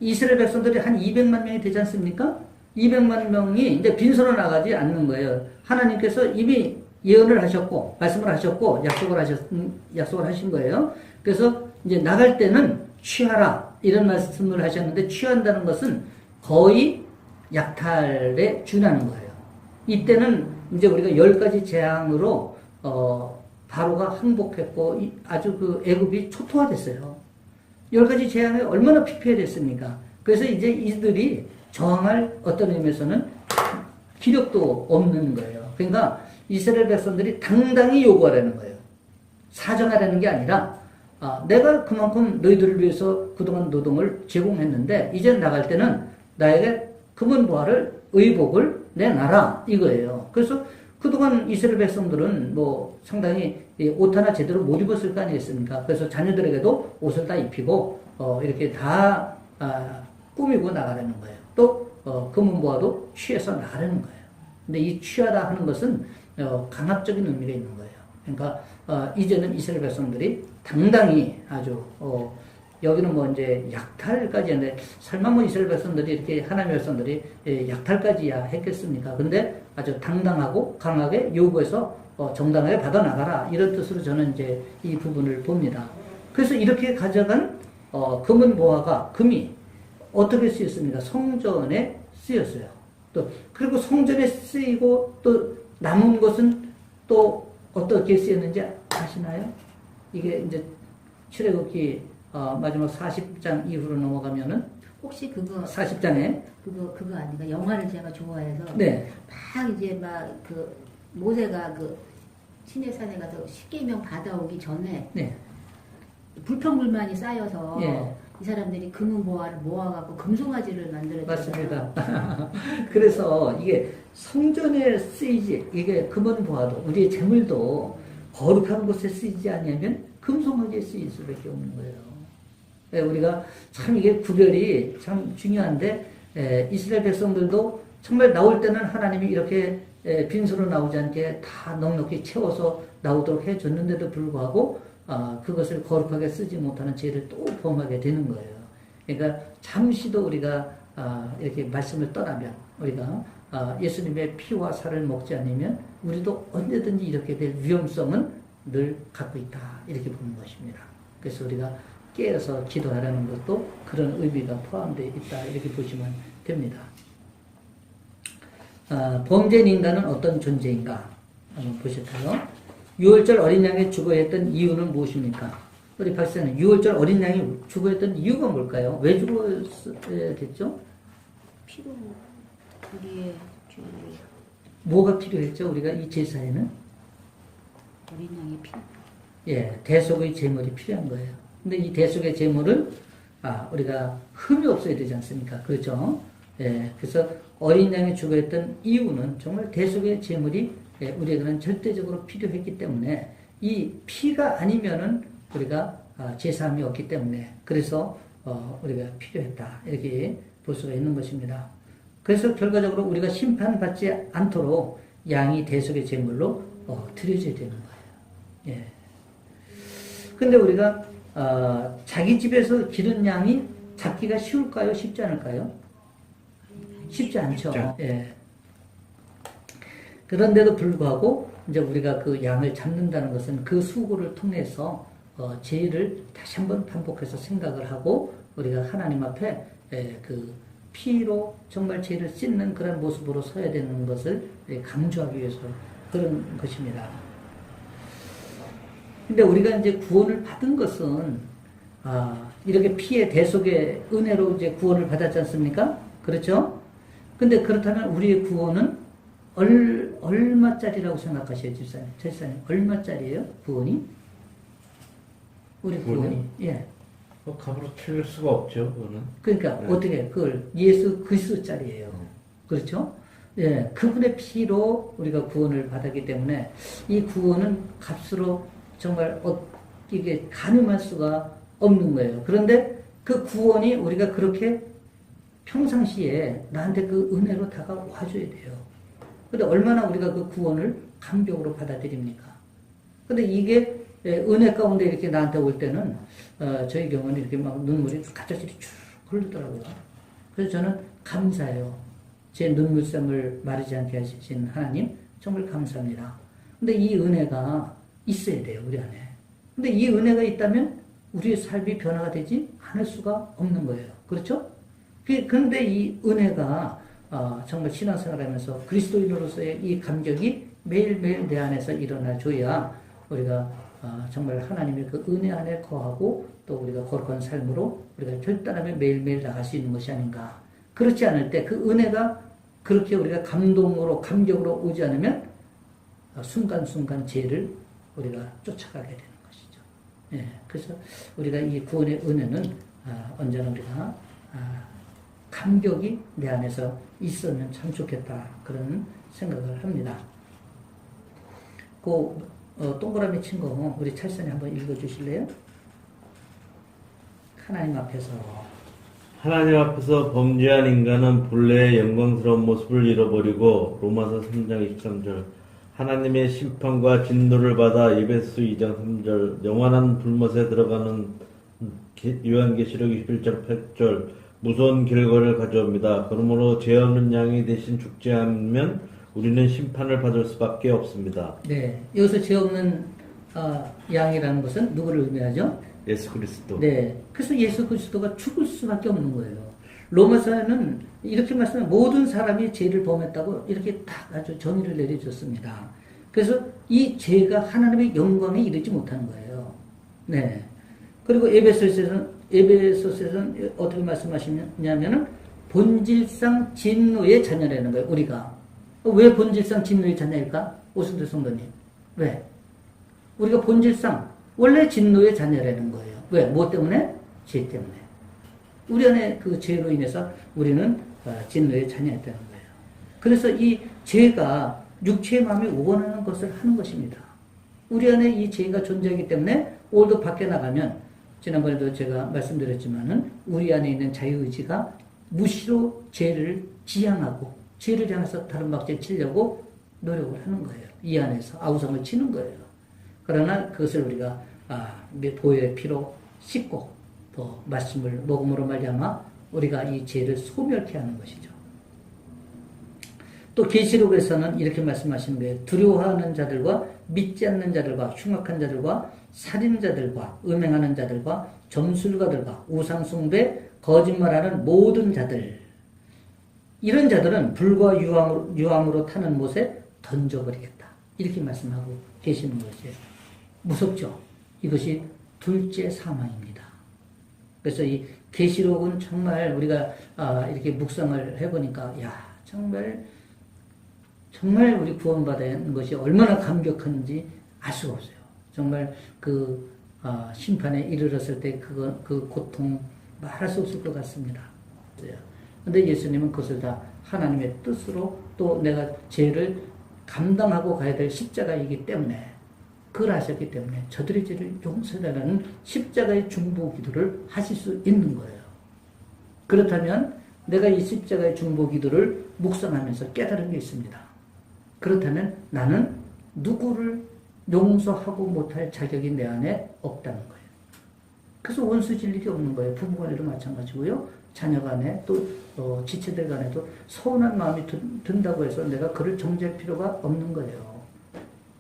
이스라엘 백성들이 한 200만 명이 되지 않습니까? 200만 명이 이제 빈손으로 나가지 않는 거예요. 하나님께서 이미 예언을 하셨고 말씀을 하셨고 약속을 하신 거예요. 그래서 이제 나갈 때는 취하라 이런 말씀을 하셨는데 취한다는 것은 거의 약탈에 준하는 거예요. 이때는 이제 우리가 10가지 재앙으로 바로가 항복했고 아주 그 애굽이 초토화됐어요. 10가지 재앙이 얼마나 피폐했습니까? 그래서 이제 이들이 저항할 어떤 의미에서는 기력도 없는 거예요. 그러니까 이스라엘 백성들이 당당히 요구하라는 거예요. 사정하라는 게 아니라 내가 그만큼 너희들을 위해서 그동안 노동을 제공했는데 이제 나갈 때는 나에게 금은 보화를 의복을 내놔라 이거예요. 그래서 그동안 이스라엘 백성들은 뭐 상당히 옷 하나 제대로 못 입었을 거 아니겠습니까? 그래서 자녀들에게도 옷을 다 입히고 이렇게 다 꾸미고 나가라는 거예요. 또 금은 보화도 취해서 나가라는 거예요. 근데 이 취하다 하는 것은 강압적인 의미가 있는 거예요. 그러니까 이제는 이스라엘 백성들이 당당히 아주 여기는 뭐 이제 약탈까지 했는데 설마 뭐 이스라엘 백성들이 이렇게 하나님의 백성들이 약탈까지야 했겠습니까? 근데 아주 당당하고 강하게 요구해서 정당하게 받아 나가라 이런 뜻으로 저는 이제 이 부분을 봅니다. 그래서 이렇게 가져간 금은 보화가 금이 어떻게 쓰였습니까? 성전에 쓰였어요. 또 그리고 성전에 쓰이고 또 남은 것은 또 어떻게 쓰였는지 아시나요? 이게 이제 출애굽기 마지막 40장 이후로 넘어가면은 혹시 그거 40장에 그거 아닌가? 영화를 제가 좋아해서 네. 막 이제 막 그 모세가 그 시내산에 가서 십계명 받아오기 전에 불평불만이 쌓여서 이 사람들이 금은 보화를 모아갖고 금송아지를 만들었잖아요. 맞습니다. 그래서 이게 성전에 쓰이지 이게 금은 보화도 우리의 재물도 거룩한 곳에 쓰이지 아니하면 금송아지에 쓰일 수밖에 없는 거예요. 우리가 참 이게 구별이 참 중요한데 이스라엘 백성들도 정말 나올 때는 하나님이 이렇게 빈소로 나오지 않게 다 넉넉히 채워서 나오도록 해줬는데도 불구하고 그것을 거룩하게 쓰지 못하는 죄를 또 범하게 되는 거예요. 그러니까 잠시도 우리가 이렇게 말씀을 떠나면 우리가 예수님의 피와 살을 먹지 않으면 우리도 언제든지 이렇게 될 위험성은 늘 갖고 있다 이렇게 보는 것입니다. 그래서 우리가 깨어서 기도하라는 것도 그런 의미가 포함되어 있다 이렇게 보시면 됩니다. 범죄인 인간은 어떤 존재인가 한번 보실까요? 6월절 어린 양이 죽어야 했던 이유는 무엇입니까? 우리 박사님 6월절 어린 양이 죽어야 했던 이유가 뭘까요? 왜 죽어야 됐죠? 피로 우리의 죄 뭐가 필요했죠? 우리가 이 제사에는 어린 양의 피. 예, 대속의 제물이 필요한 거예요. 근데 이 대속의 제물은 우리가 흠이 없어야 되지 않습니까? 그렇죠? 예, 그래서 어린 양이 죽어야 했던 이유는 정말 대속의 제물이 우리에게는 절대적으로 필요했기 때문에 이 피가 아니면은 우리가 제사함이 없기 때문에 그래서 우리가 필요했다 이렇게 볼 수가 있는 것입니다. 그래서 결과적으로 우리가 심판받지 않도록 양이 대속의 제물로 드려져야 되는 거예요. 예. 근데 우리가 자기 집에서 기른 양이 잡기가 쉬울까요? 쉽지 않을까요? 쉽지 않죠. 예. 그런데도 불구하고 이제 우리가 그 양을 잡는다는 것은 그 수고를 통해서 죄를 다시 한번 반복해서 생각을 하고 우리가 하나님 앞에 그 피로 정말 죄를 씻는 그런 모습으로 서야 되는 것을 강조하기 위해서 그런 것입니다. 근데 우리가 이제 구원을 받은 것은 이렇게 피의 대속의 은혜로 이제 구원을 받았지 않습니까? 그렇죠? 근데 그렇다면 우리의 구원은 얼마짜리라고 생각하셔요, 집사님? 얼마짜리예요? 구원이? 우리 구원이? 예. 값으로 틀릴 수가 없죠, 그거는. 그러니까 네. 어떻게 그걸 예수 그리스도짜리예요. 그렇죠? 예, 그분의 피로 우리가 구원을 받았기 때문에 이 구원은 값으로 정말 이게 가늠할 수가 없는 거예요. 그런데 그 구원이 우리가 그렇게 평상시에 나한테 그 은혜로 다가와 줘야 돼요. 근데 얼마나 우리가 그 구원을 감격으로 받아들입니까? 근데 이게 은혜 가운데 이렇게 나한테 올 때는 저희 경우는 이렇게 막 눈물이 갑자기 쭉 흐르더라고요. 그래서 저는 감사해요. 제 눈물샘을 마르지 않게 하신 하나님 정말 감사합니다. 근데 이 은혜가 있어야 돼요, 우리 안에. 근데 이 은혜가 있다면 우리의 삶이 변화가 되지 않을 수가 없는 거예요. 그렇죠? 그런데 이 은혜가 정말 신앙생활 하면서 그리스도인으로서의 이 감격이 매일매일 내 안에서 일어나줘야 우리가 정말 하나님의 그 은혜 안에 거하고 또 우리가 거룩한 삶으로 우리가 결단하며 매일매일 나갈 수 있는 것이 아닌가. 그렇지 않을 때 그 은혜가 그렇게 우리가 감동으로, 감격으로 오지 않으면 순간순간 죄를 우리가 쫓아가게 되는 것이죠. 예, 그래서 우리가 이 구원의 은혜는 언제나 우리가 감격이 내 안에서 있으면 참 좋겠다. 그런 생각을 합니다. 그 동그라미 친 거 우리 찰선이 한번 읽어주실래요? 하나님 앞에서 범죄한 인간은 본래의 영광스러운 모습을 잃어버리고 로마서 3장 23절 하나님의 심판과 진노를 받아 에베소 2장 3절 영원한 불못에 들어가는 요한계시록 21장 8절 무서운 결과를 가져옵니다. 그러므로 죄 없는 양이 대신 죽지 않으면 우리는 심판을 받을 수밖에 없습니다. 네, 여기서 죄 없는 양이라는 것은 누구를 의미하죠? 예수 그리스도. 네, 그래서 예수 그리스도가 죽을 수밖에 없는 거예요. 로마서는 이렇게 말씀해 모든 사람이 죄를 범했다고 이렇게 딱 아주 정의를 내려줬습니다. 그래서 이 죄가 하나님의 영광에 이르지 못하는 거예요. 네. 그리고 에베소서에서는 어떻게 말씀하시냐면은 본질상 진노의 자녀라는 거예요. 우리가 왜 본질상 진노의 자녀일까? 오승대 성도님 왜? 우리가 본질상 원래 진노의 자녀라는 거예요. 왜? 뭐 때문에? 죄 때문에. 우리 안에 그 죄로 인해서 우리는 진노의 자녀였다는 거예요. 그래서 이 죄가 육체의 마음에 원하는 것을 하는 것입니다. 우리 안에 이 죄가 존재하기 때문에 오늘도 밖에 나가면 지난번에도 제가 말씀드렸지만은 우리 안에 있는 자유의지가 무시로 죄를 지향하고 죄를 향해서 다른 박질 치려고 노력을 하는 거예요. 이 안에서 아우성을 치는 거예요. 그러나 그것을 우리가 보혈의 피로 씻고 또 말씀을 먹음으로 말미암아 우리가 이 죄를 소멸케 하는 것이죠. 또 계시록에서는 이렇게 말씀하시는 거예요. 두려워하는 자들과 믿지 않는 자들과 흉악한 자들과 살인자들과 음행하는 자들과 점술가들과 우상숭배 거짓말하는 모든 자들, 이런 자들은 불과 유황으로 타는 못에 던져버리겠다. 이렇게 말씀하고 계시는 것이에요. 무섭죠? 이것이 둘째 사망입니다. 그래서 이 계시록은 정말 우리가 이렇게 묵상을 해보니까 정말 우리 구원받은 것이 얼마나 감격한지 알 수가 없어요. 정말 그 심판에 이르렀을 때 그 고통 말할 수 없을 것 같습니다. 그런데 예수님은 그것을 다 하나님의 뜻으로 또 내가 죄를 감당하고 가야 될 십자가이기 때문에 그걸 하셨기 때문에 저들의 죄를 용서해달라는 십자가의 중보 기도를 하실 수 있는 거예요. 그렇다면 내가 이 십자가의 중보 기도를 묵상하면서 깨달은 게 있습니다. 그렇다면 나는 누구를 용서하고 못할 자격이 내 안에 없다는 거예요. 그래서 원수 질 일이 없는 거예요. 부부간에도 마찬가지고요. 자녀 간에 또 지체들 간에도 서운한 마음이 든다고 해서 내가 그를 정죄할 필요가 없는 거예요.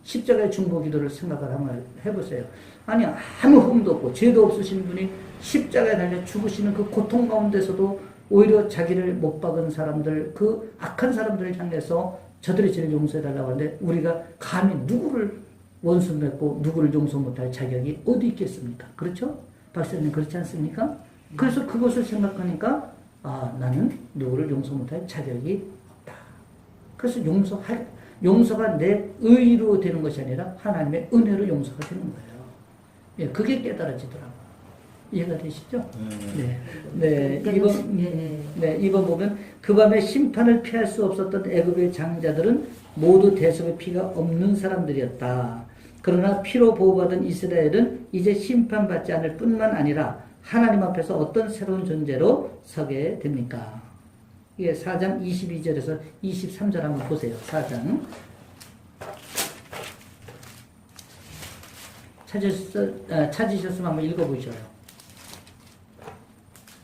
십자가의 중보 기도를 생각을 한번 해보세요. 아니 아무 흠도 없고 죄도 없으신 분이 십자가에 달려 죽으시는 그 고통 가운데서도 오히려 자기를 못 박은 사람들, 그 악한 사람들을 향해서 저들의 죄를 용서해달라고 하는데 우리가 감히 누구를 원수 맺고 누구를 용서 못할 자격이 어디 있겠습니까? 그렇죠? 박사님 그렇지 않습니까? 그래서 그것을 생각하니까 나는 누구를 용서 못할 자격이 없다. 그래서 용서가 내 의로 되는 것이 아니라 하나님의 은혜로 용서가 되는 거예요. 예, 그게 깨달아지더라고요. 이해가 되시죠? 네. 이번 보면 그 밤에 심판을 피할 수 없었던 애굽의 장자들은 모두 대속의 피가 없는 사람들이었다. 그러나 피로 보호받은 이스라엘은 이제 심판받지 않을 뿐만 아니라 하나님 앞에서 어떤 새로운 존재로 서게 됩니까? 이게 4장 22절에서 23절 한번 보세요. 4장. 찾으셨으면 한번 읽어보셔요.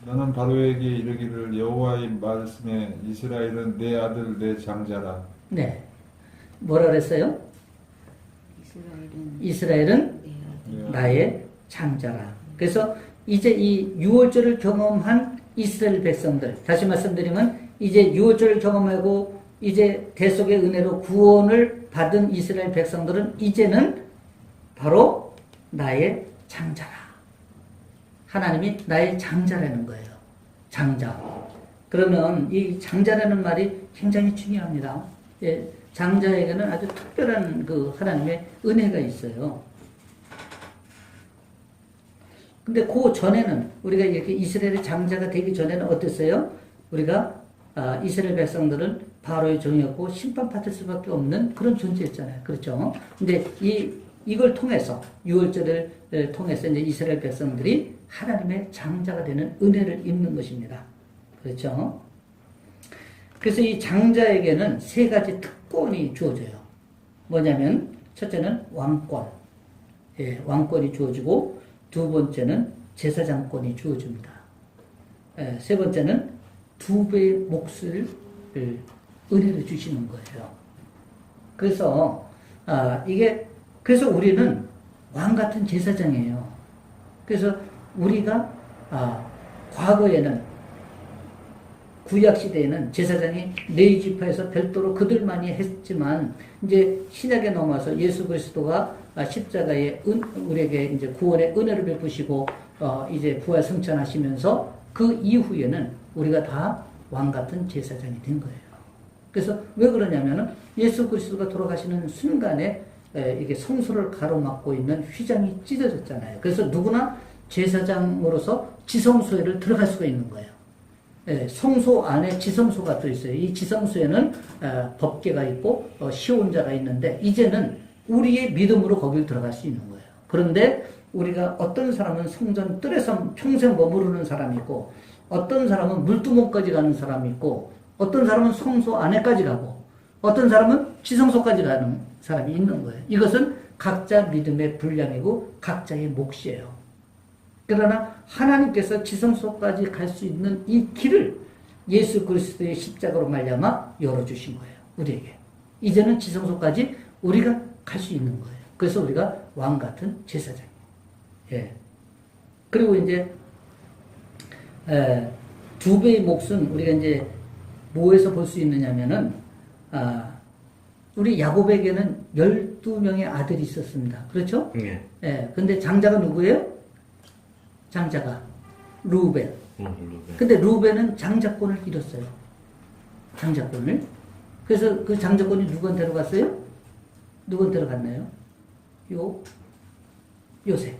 나는 바로에게 이르기를 여호와의 말씀에 이스라엘은 내 아들 내 장자라. 네. 뭐라 그랬어요? 이스라엘은 나의 장자라. 그래서 이제 이 유월절을 경험한 이스라엘 백성들, 다시 말씀드리면 이제 유월절을 경험하고 이제 대속의 은혜로 구원을 받은 이스라엘 백성들은 이제는 바로 나의 장자라. 하나님이 나의 장자라는 거예요. 장자. 그러면 이 장자라는 말이 굉장히 중요합니다. 예, 장자에게는 아주 특별한 그 하나님의 은혜가 있어요. 근데 그 전에는 우리가 이렇게 이스라엘의 장자가 되기 전에는 어땠어요? 우리가 이스라엘 백성들은 바로의 종이었고 심판받을 수밖에 없는 그런 존재였잖아요. 그렇죠? 근데 이걸 통해서 유월절을 통해서 이제 이스라엘 백성들이 하나님의 장자가 되는 은혜를 입는 것입니다. 그렇죠? 그래서 이 장자에게는 세 가지 특권이 주어져요. 뭐냐면 첫째는 왕권, 왕권이 주어지고 두 번째는 제사장권이 주어집니다. 세 번째는 두 배의 몫을 은혜를 주시는 거예요. 그래서 그래서 우리는 왕 같은 제사장이에요. 그래서 우리가 과거에는 구약 시대에는 제사장이 레위 지파에서 별도로 그들만이 했지만 이제 신약에 넘어서 예수 그리스도가 십자가에 우리에게 이제 구원의 은혜를 베푸시고 이제 부활 승천하시면서 그 이후에는 우리가 다 왕 같은 제사장이 된 거예요. 그래서 왜 그러냐면은 예수 그리스도가 돌아가시는 순간에 이게 성소를 가로막고 있는 휘장이 찢어졌잖아요. 그래서 누구나 제사장으로서 지성소에를 들어갈 수가 있는 거예요. 성소 안에 지성소가 또 있어요. 이 지성소에는 법궤가 있고 시온자가 있는데 이제는 우리의 믿음으로 거길 들어갈 수 있는 거예요. 그런데 우리가 어떤 사람은 성전 뜰에서 평생 머무르는 사람이 있고 어떤 사람은 물두멍까지 가는 사람이 있고 어떤 사람은 성소 안에까지 가고 어떤 사람은 지성소까지 가는 사람이 있는 거예요. 이것은 각자 믿음의 분량이고 각자의 몫이에요. 그러나 하나님께서 지성소까지 갈 수 있는 이 길을 예수 그리스도의 십자가로 말미암아 열어주신 거예요. 우리에게. 이제는 지성소까지 우리가 갈 수 있는 거예요. 그래서 우리가 왕 같은 제사장이에요. 예. 그리고 이제 두 배의 몫은 우리가 이제 뭐에서 볼 수 있느냐면은 우리 야곱에게는 12명의 아들이 있었습니다. 그렇죠? 네. 예. 근데 장자가 누구예요? 장자가 루벤. 근데 루벤은 장자권을 잃었어요. 장자권을. 그래서 그 장자권이 누구한테로 갔어요? 누구한테로 갔나요? 요셉.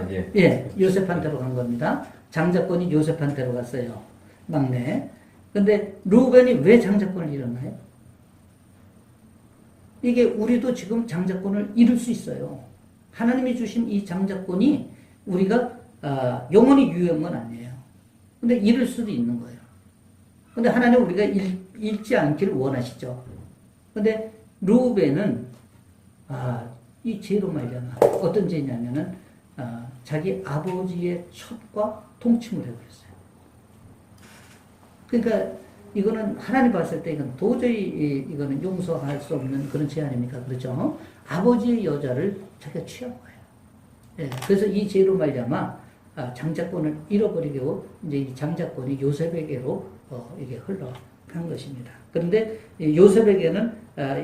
예. 예, 요셉한테로 간 겁니다. 장자권이 요셉한테로 갔어요. 막내. 근데 루벤이 왜 장자권을 잃었나요? 이게 우리도 지금 장자권을 잃을 수 있어요. 하나님이 주신 이 장자권이 우리가 영원히 유효한 건 아니에요. 근데 잃을 수도 있는 거예요. 근데 하나님 우리가 잃지 않기를 원하시죠. 근데 루벤은 이 죄로 말미암아 어떤 죄냐면은 자기 아버지의 첩과 동침을 해버렸어요. 그러니까 이거는 하나님 봤을 때 이건 도저히 이거는 용서할 수 없는 그런 죄 아닙니까? 그렇죠? 아버지의 여자를 자기가 취한 거예요. 예, 그래서 이 죄로 말미암아 장자권을 잃어버리고 이제 이 장자권이 요셉에게로 이게 흘러간 것입니다. 그런데 요셉에게는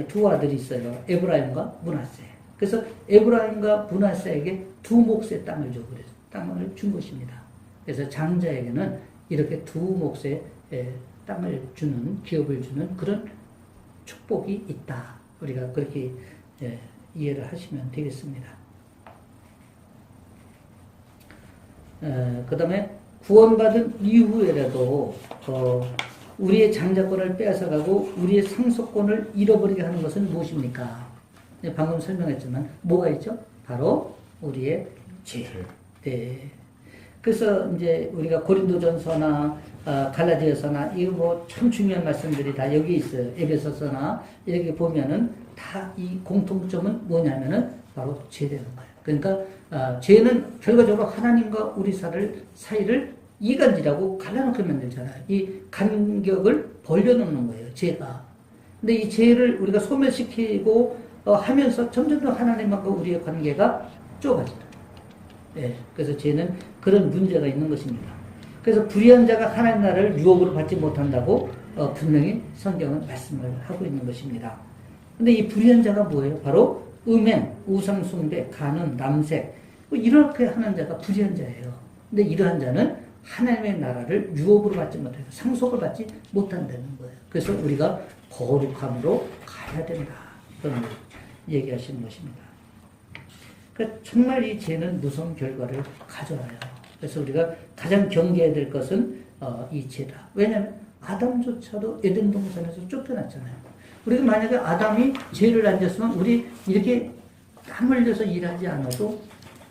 두 아들이 있어요. 에브라임과 므낫세. 그래서 에브라임과 므낫세에게 두 몫의 땅을 줘 그래서 땅을 준 것입니다. 그래서 장자에게는 이렇게 두 몫의 땅을 주는 기업을 주는 그런 축복이 있다. 우리가 그렇게 이해를 하시면 되겠습니다. 그 다음에 구원받은 이후에라도 우리의 장자권을 빼앗아가고 우리의 상속권을 잃어버리게 하는 것은 무엇입니까? 방금 설명했지만 뭐가 있죠? 바로 우리의 죄. 네. 그래서 이제 우리가 고린도전서나 갈라디아서나 이거 뭐 참 중요한 말씀들이 다 여기 있어요. 에베소서나 이렇게 보면은 다 이 공통점은 뭐냐면은 바로 죄되는 거예요. 그러니까 죄는 결과적으로 하나님과 우리 사이를 이간질하고 갈라놓게 만들잖아요. 이 간격을 벌려놓는 거예요. 죄가. 근데 이 죄를 우리가 소멸시키고 하면서 점점 더 하나님과 우리의 관계가 좁아져요. 예, 그래서 죄는 그런 문제가 있는 것입니다. 그래서 불의한 자가 하나님 나라를 유업으로 받지 못한다고 분명히 성경은 말씀을 하고 있는 것입니다. 근데 이 불의한 자가 뭐예요? 바로 음행, 우상숭배, 간음, 남색 뭐 이렇게 하는 자가 불의한 자예요. 근데 이러한 자는 하나님의 나라를 유업으로 받지 못해서 상속을 받지 못한다는 거예요. 그래서 우리가 거룩함으로 가야 된다. 그런 얘기하시는 것입니다. 그러니까 정말 이 죄는 무서운 결과를 가져와요. 그래서 우리가 가장 경계해야 될 것은 이 죄다. 왜냐하면 아담조차도 에덴 동산에서 쫓겨났잖아요. 우리가 만약에 아담이 죄를 안 졌으면 우리 이렇게 땀 흘려서 일하지 않아도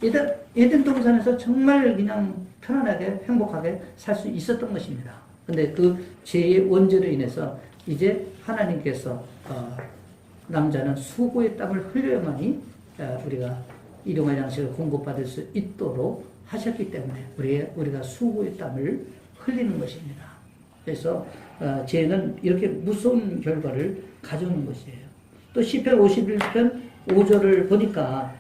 에덴 동산에서 정말 그냥 편안하게 행복하게 살 수 있었던 것입니다. 근데 그 죄의 원죄로 인해서 이제 하나님께서 남자는 수고의 땀을 흘려야만이 우리가 일용할 양식을 공급받을 수 있도록 하셨기 때문에 우리가 수고의 땀을 흘리는 것입니다. 그래서 죄는 이렇게 무서운 결과를 가져오는 것이에요. 또 시편 51편 5절을 보니까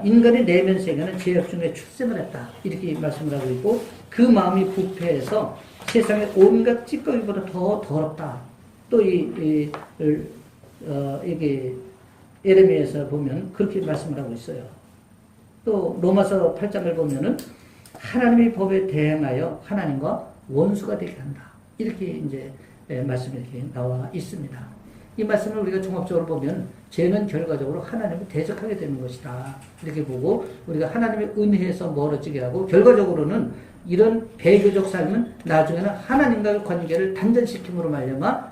인간의 내면 세계는 죄악 중에 출생을 했다. 이렇게 말씀을 하고 있고 그 마음이 부패해서 세상의 온갖 찌꺼기보다 더 더럽다. 또 이게 예레미야에서 보면 그렇게 말씀을 하고 있어요. 또 로마서 8장을 보면은 하나님의 법에 대항하여 하나님과 원수가 되게 한다. 이렇게 이제 말씀이 이렇게 나와 있습니다. 이 말씀을 우리가 종합적으로 보면 죄는 결과적으로 하나님을 대적하게 되는 것이다. 이렇게 보고 우리가 하나님의 은혜에서 멀어지게 하고 결과적으로는 이런 배교적 삶은 나중에는 하나님과의 관계를 단절시킴으로 말미암아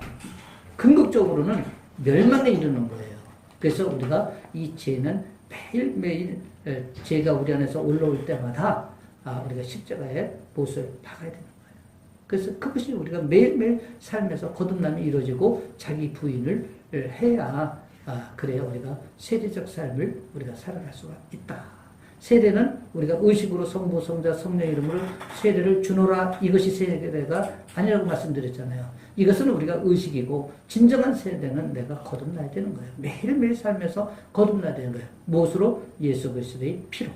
궁극적으로는 멸망에 이르는 거예요. 그래서 우리가 이 죄는 매일매일 죄가 우리 안에서 올라올 때마다 우리가 십자가의 못을 박아야 되는 거예요. 그래서 그것이 우리가 매일매일 삶에서 거듭남이 이루어지고 자기 부인을 해야 그래야 우리가 세대적 삶을 우리가 살아갈 수가 있다. 세례는 우리가 의식으로 성부, 성자, 성령 이름으로 세례를 주노라 이것이 세례가 아니라고 말씀드렸잖아요. 이것은 우리가 의식이고 진정한 세례는 내가 거듭나야 되는 거예요. 매일매일 삶에서 거듭나야 되는 거예요. 무엇으로? 예수 그리스도의 피로.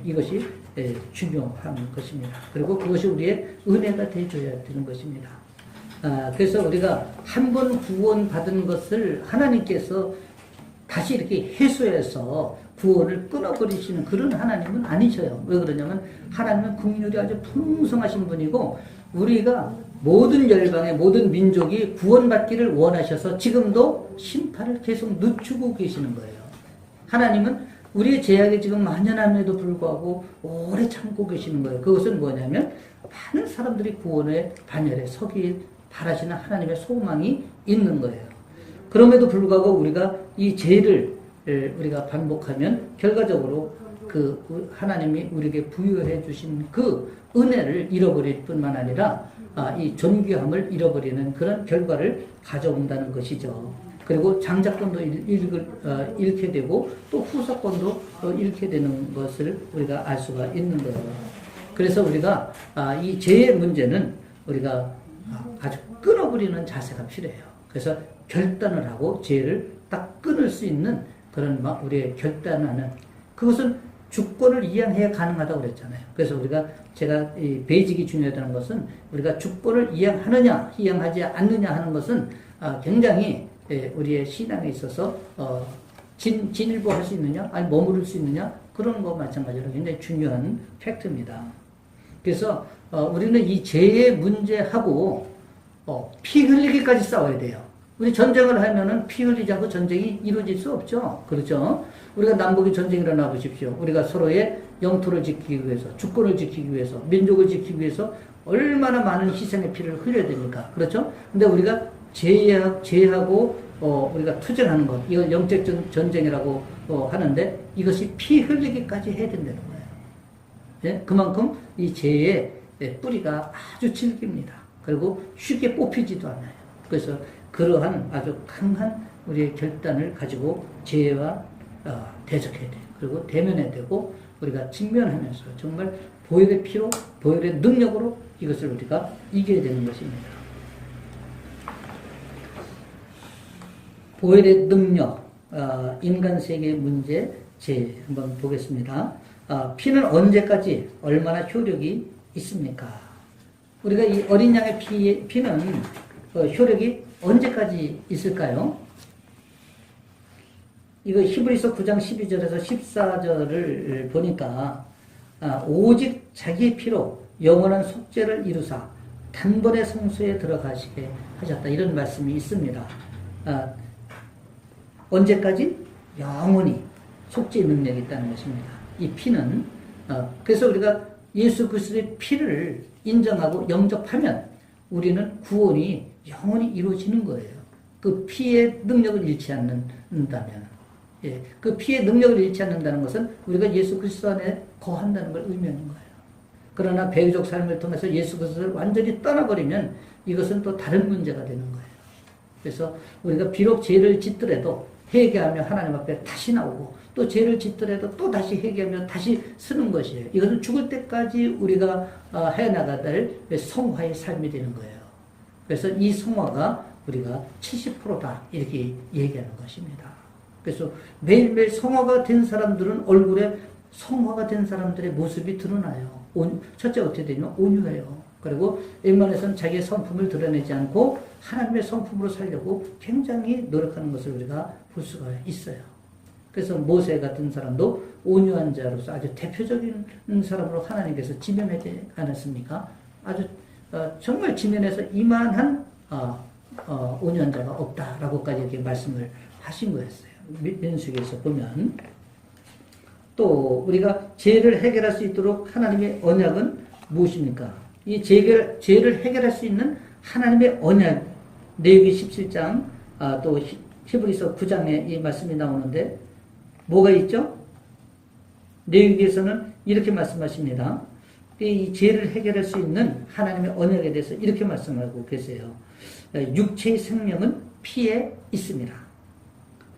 이것이 중요한 것입니다. 그리고 그것이 우리의 은혜가 되어줘야 되는 것입니다. 그래서 우리가 한 번 구원받은 것을 하나님께서 다시 이렇게 해소해서 구원을 끊어버리시는 그런 하나님은 아니셔요. 왜 그러냐면 하나님은 긍휼이 아주 풍성하신 분이고 우리가 모든 열방의 모든 민족이 구원받기를 원하셔서 지금도 심판을 계속 늦추고 계시는 거예요. 하나님은 우리의 죄악이 지금 만연함에도 불구하고 오래 참고 계시는 거예요. 그것은 뭐냐면 많은 사람들이 구원의 반열에 서길 바라시는 하나님의 소망이 있는 거예요. 그럼에도 불구하고 우리가 이 죄를 우리가 반복하면 결과적으로 그 하나님이 우리에게 부여해 주신 그 은혜를 잃어버릴 뿐만 아니라 이 존귀함을 잃어버리는 그런 결과를 가져온다는 것이죠. 그리고 장자권도 잃게 되고 또 후사권도 잃게 되는 것을 우리가 알 수가 있는 거예요. 그래서 우리가 이 죄의 문제는 우리가 아주 끊어버리는 자세가 필요해요. 그래서 결단을 하고 죄를 딱 끊을 수 있는 그런 우리의 결단하는 그것은 주권을 이양해야 가능하다고 그랬잖아요. 그래서 제가 이 베이직이 중요하다는 것은 우리가 주권을 이양하느냐, 이양하지 않느냐 하는 것은 굉장히 우리의 신앙에 있어서 진일보할 수 있느냐, 아니 머무를 수 있느냐 그런 거 마찬가지로 굉장히 중요한 팩트입니다. 그래서 우리는 이 죄의 문제하고 피 흘리기까지 싸워야 돼요. 우리 전쟁을 하면은 피 흘리지 않고 전쟁이 이루어질 수 없죠. 그렇죠? 우리가 남북이 전쟁이 일어나 보십시오. 우리가 서로의 영토를 지키기 위해서, 주권을 지키기 위해서, 민족을 지키기 위해서 얼마나 많은 희생의 피를 흘려야 됩니까? 그렇죠? 근데 우리가 죄하고 우리가 투쟁하는 것, 이건 영적 전쟁이라고 하는데 이것이 피 흘리기까지 해야 된다는 거예요. 예? 그만큼 이 죄의 뿌리가 아주 질깁니다. 그리고 쉽게 뽑히지도 않아요. 그래서 그러한 아주 강한 우리의 결단을 가지고 죄와 대적해야 돼요. 그리고 대면해야 되고 우리가 직면하면서 정말 보혈의 피로, 보혈의 능력으로 이것을 우리가 이겨야 되는 것입니다. 보혈의 능력, 인간 세계의 문제, 죄 한번 보겠습니다. 피는 언제까지 얼마나 효력이 있습니까? 우리가 이 어린 양의 피는 효력이 언제까지 있을까요? 이거 히브리서 9장 12절에서 14절을 보니까 오직 자기의 피로 영원한 속죄를 이루사 단번에 성소에 들어가시게 하셨다 이런 말씀이 있습니다. 언제까지? 영원히 속죄 능력이 있다는 것입니다. 이 피는 그래서 우리가 예수 그리스도의 피를 인정하고 영접하면 우리는 구원이 영원히 이루어지는 거예요. 그 피의 능력을 잃지 않는다면, 그 피의 능력을 잃지 않는다는 것은 우리가 예수 그리스도 안에 거한다는 걸 의미하는 거예요. 그러나 배교적 삶을 통해서 예수 그리스도를 완전히 떠나버리면 이것은 또 다른 문제가 되는 거예요. 그래서 우리가 비록 죄를 짓더라도 회개하며 하나님 앞에 다시 나오고 또 죄를 짓더라도 또 다시 회개하며 다시 쓰는 것이에요. 이것은 죽을 때까지 우리가 해나가야 될 성화의 삶이 되는 거예요. 그래서 이 성화가 우리가 70%다 이렇게 얘기하는 것입니다. 그래서 매일매일 성화가 된 사람들은 얼굴에 성화가 된 사람들의 모습이 드러나요. 첫째 어떻게 되냐면 온유해요. 그리고 웬만해서는 자기의 성품을 드러내지 않고 하나님의 성품으로 살려고 굉장히 노력하는 것을 우리가 볼 수가 있어요. 그래서 모세 같은 사람도 온유한 자로서 아주 대표적인 사람으로 하나님께서 지명하지 않았습니까? 아주 정말 지면에서 이만한 온유한 자가 없다라고까지 이렇게 말씀을 하신 거였어요. 민수기에서 보면 또 우리가 죄를 해결할 수 있도록 하나님의 언약은 무엇입니까? 이 죄를 해결할 수 있는 하나님의 언약 레위기 17장 또 히브리서 9장에 이 말씀이 나오는데 뭐가 있죠? 레위기에서는 이렇게 말씀하십니다. 이 죄를 해결할 수 있는 하나님의 언약에 대해서 이렇게 말씀하고 계세요. 육체의 생명은 피에 있습니다.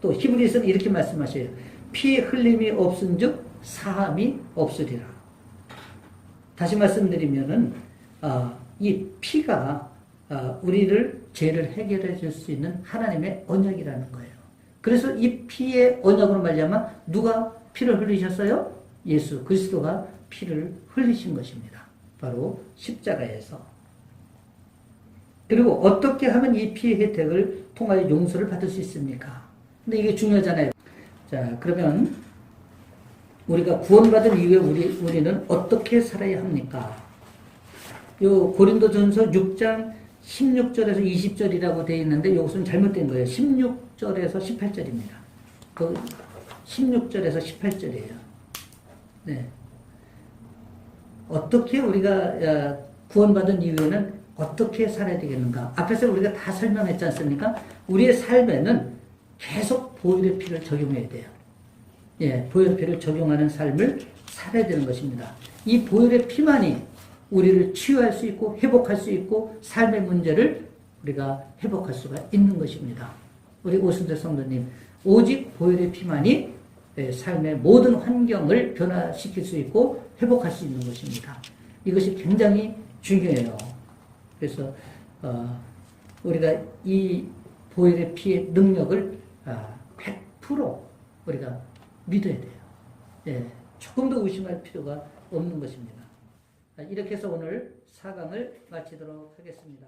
또 히브리서는 이렇게 말씀하셔요. 피의 흘림이 없은즉 사함이 없으리라. 다시 말씀드리면은 이 피가 우리를 죄를 해결해 줄 수 있는 하나님의 언약이라는 거예요. 그래서 이 피의 언약으로 말미암아 누가 피를 흘리셨어요? 예수 그리스도가 피를 흘리신 것입니다. 바로 십자가에서. 그리고 어떻게 하면 이 피의 혜택을 통하여 용서를 받을 수 있습니까? 근데 이게 중요하잖아요. 자, 그러면 우리가 구원받은 이후에 우리는 어떻게 살아야 합니까? 요 고린도전서 6장 16절에서 20절이라고 되어 있는데 이것은 잘못된 거예요. 16절에서 18절입니다. 그 16절에서 18절이에요. 네. 어떻게 우리가 구원받은 이후에는 어떻게 살아야 되겠는가? 앞에서 우리가 다 설명했지 않습니까? 우리의 삶에는 계속 보혈의 피를 적용해야 돼요. 예, 보혈의 피를 적용하는 삶을 살아야 되는 것입니다. 이 보혈의 피만이 우리를 치유할 수 있고 회복할 수 있고 삶의 문제를 우리가 회복할 수가 있는 것입니다. 우리 오순절 성도님, 오직 보혈의 피만이 삶의 모든 환경을 변화시킬 수 있고 회복할 수 있는 것입니다. 이것이 굉장히 중요해요. 그래서 우리가 이 보혈의 피의 능력을 100% 우리가 믿어야 돼요. 예, 조금 더 의심할 필요가 없는 것입니다. 이렇게 해서 오늘 4강을 마치도록 하겠습니다.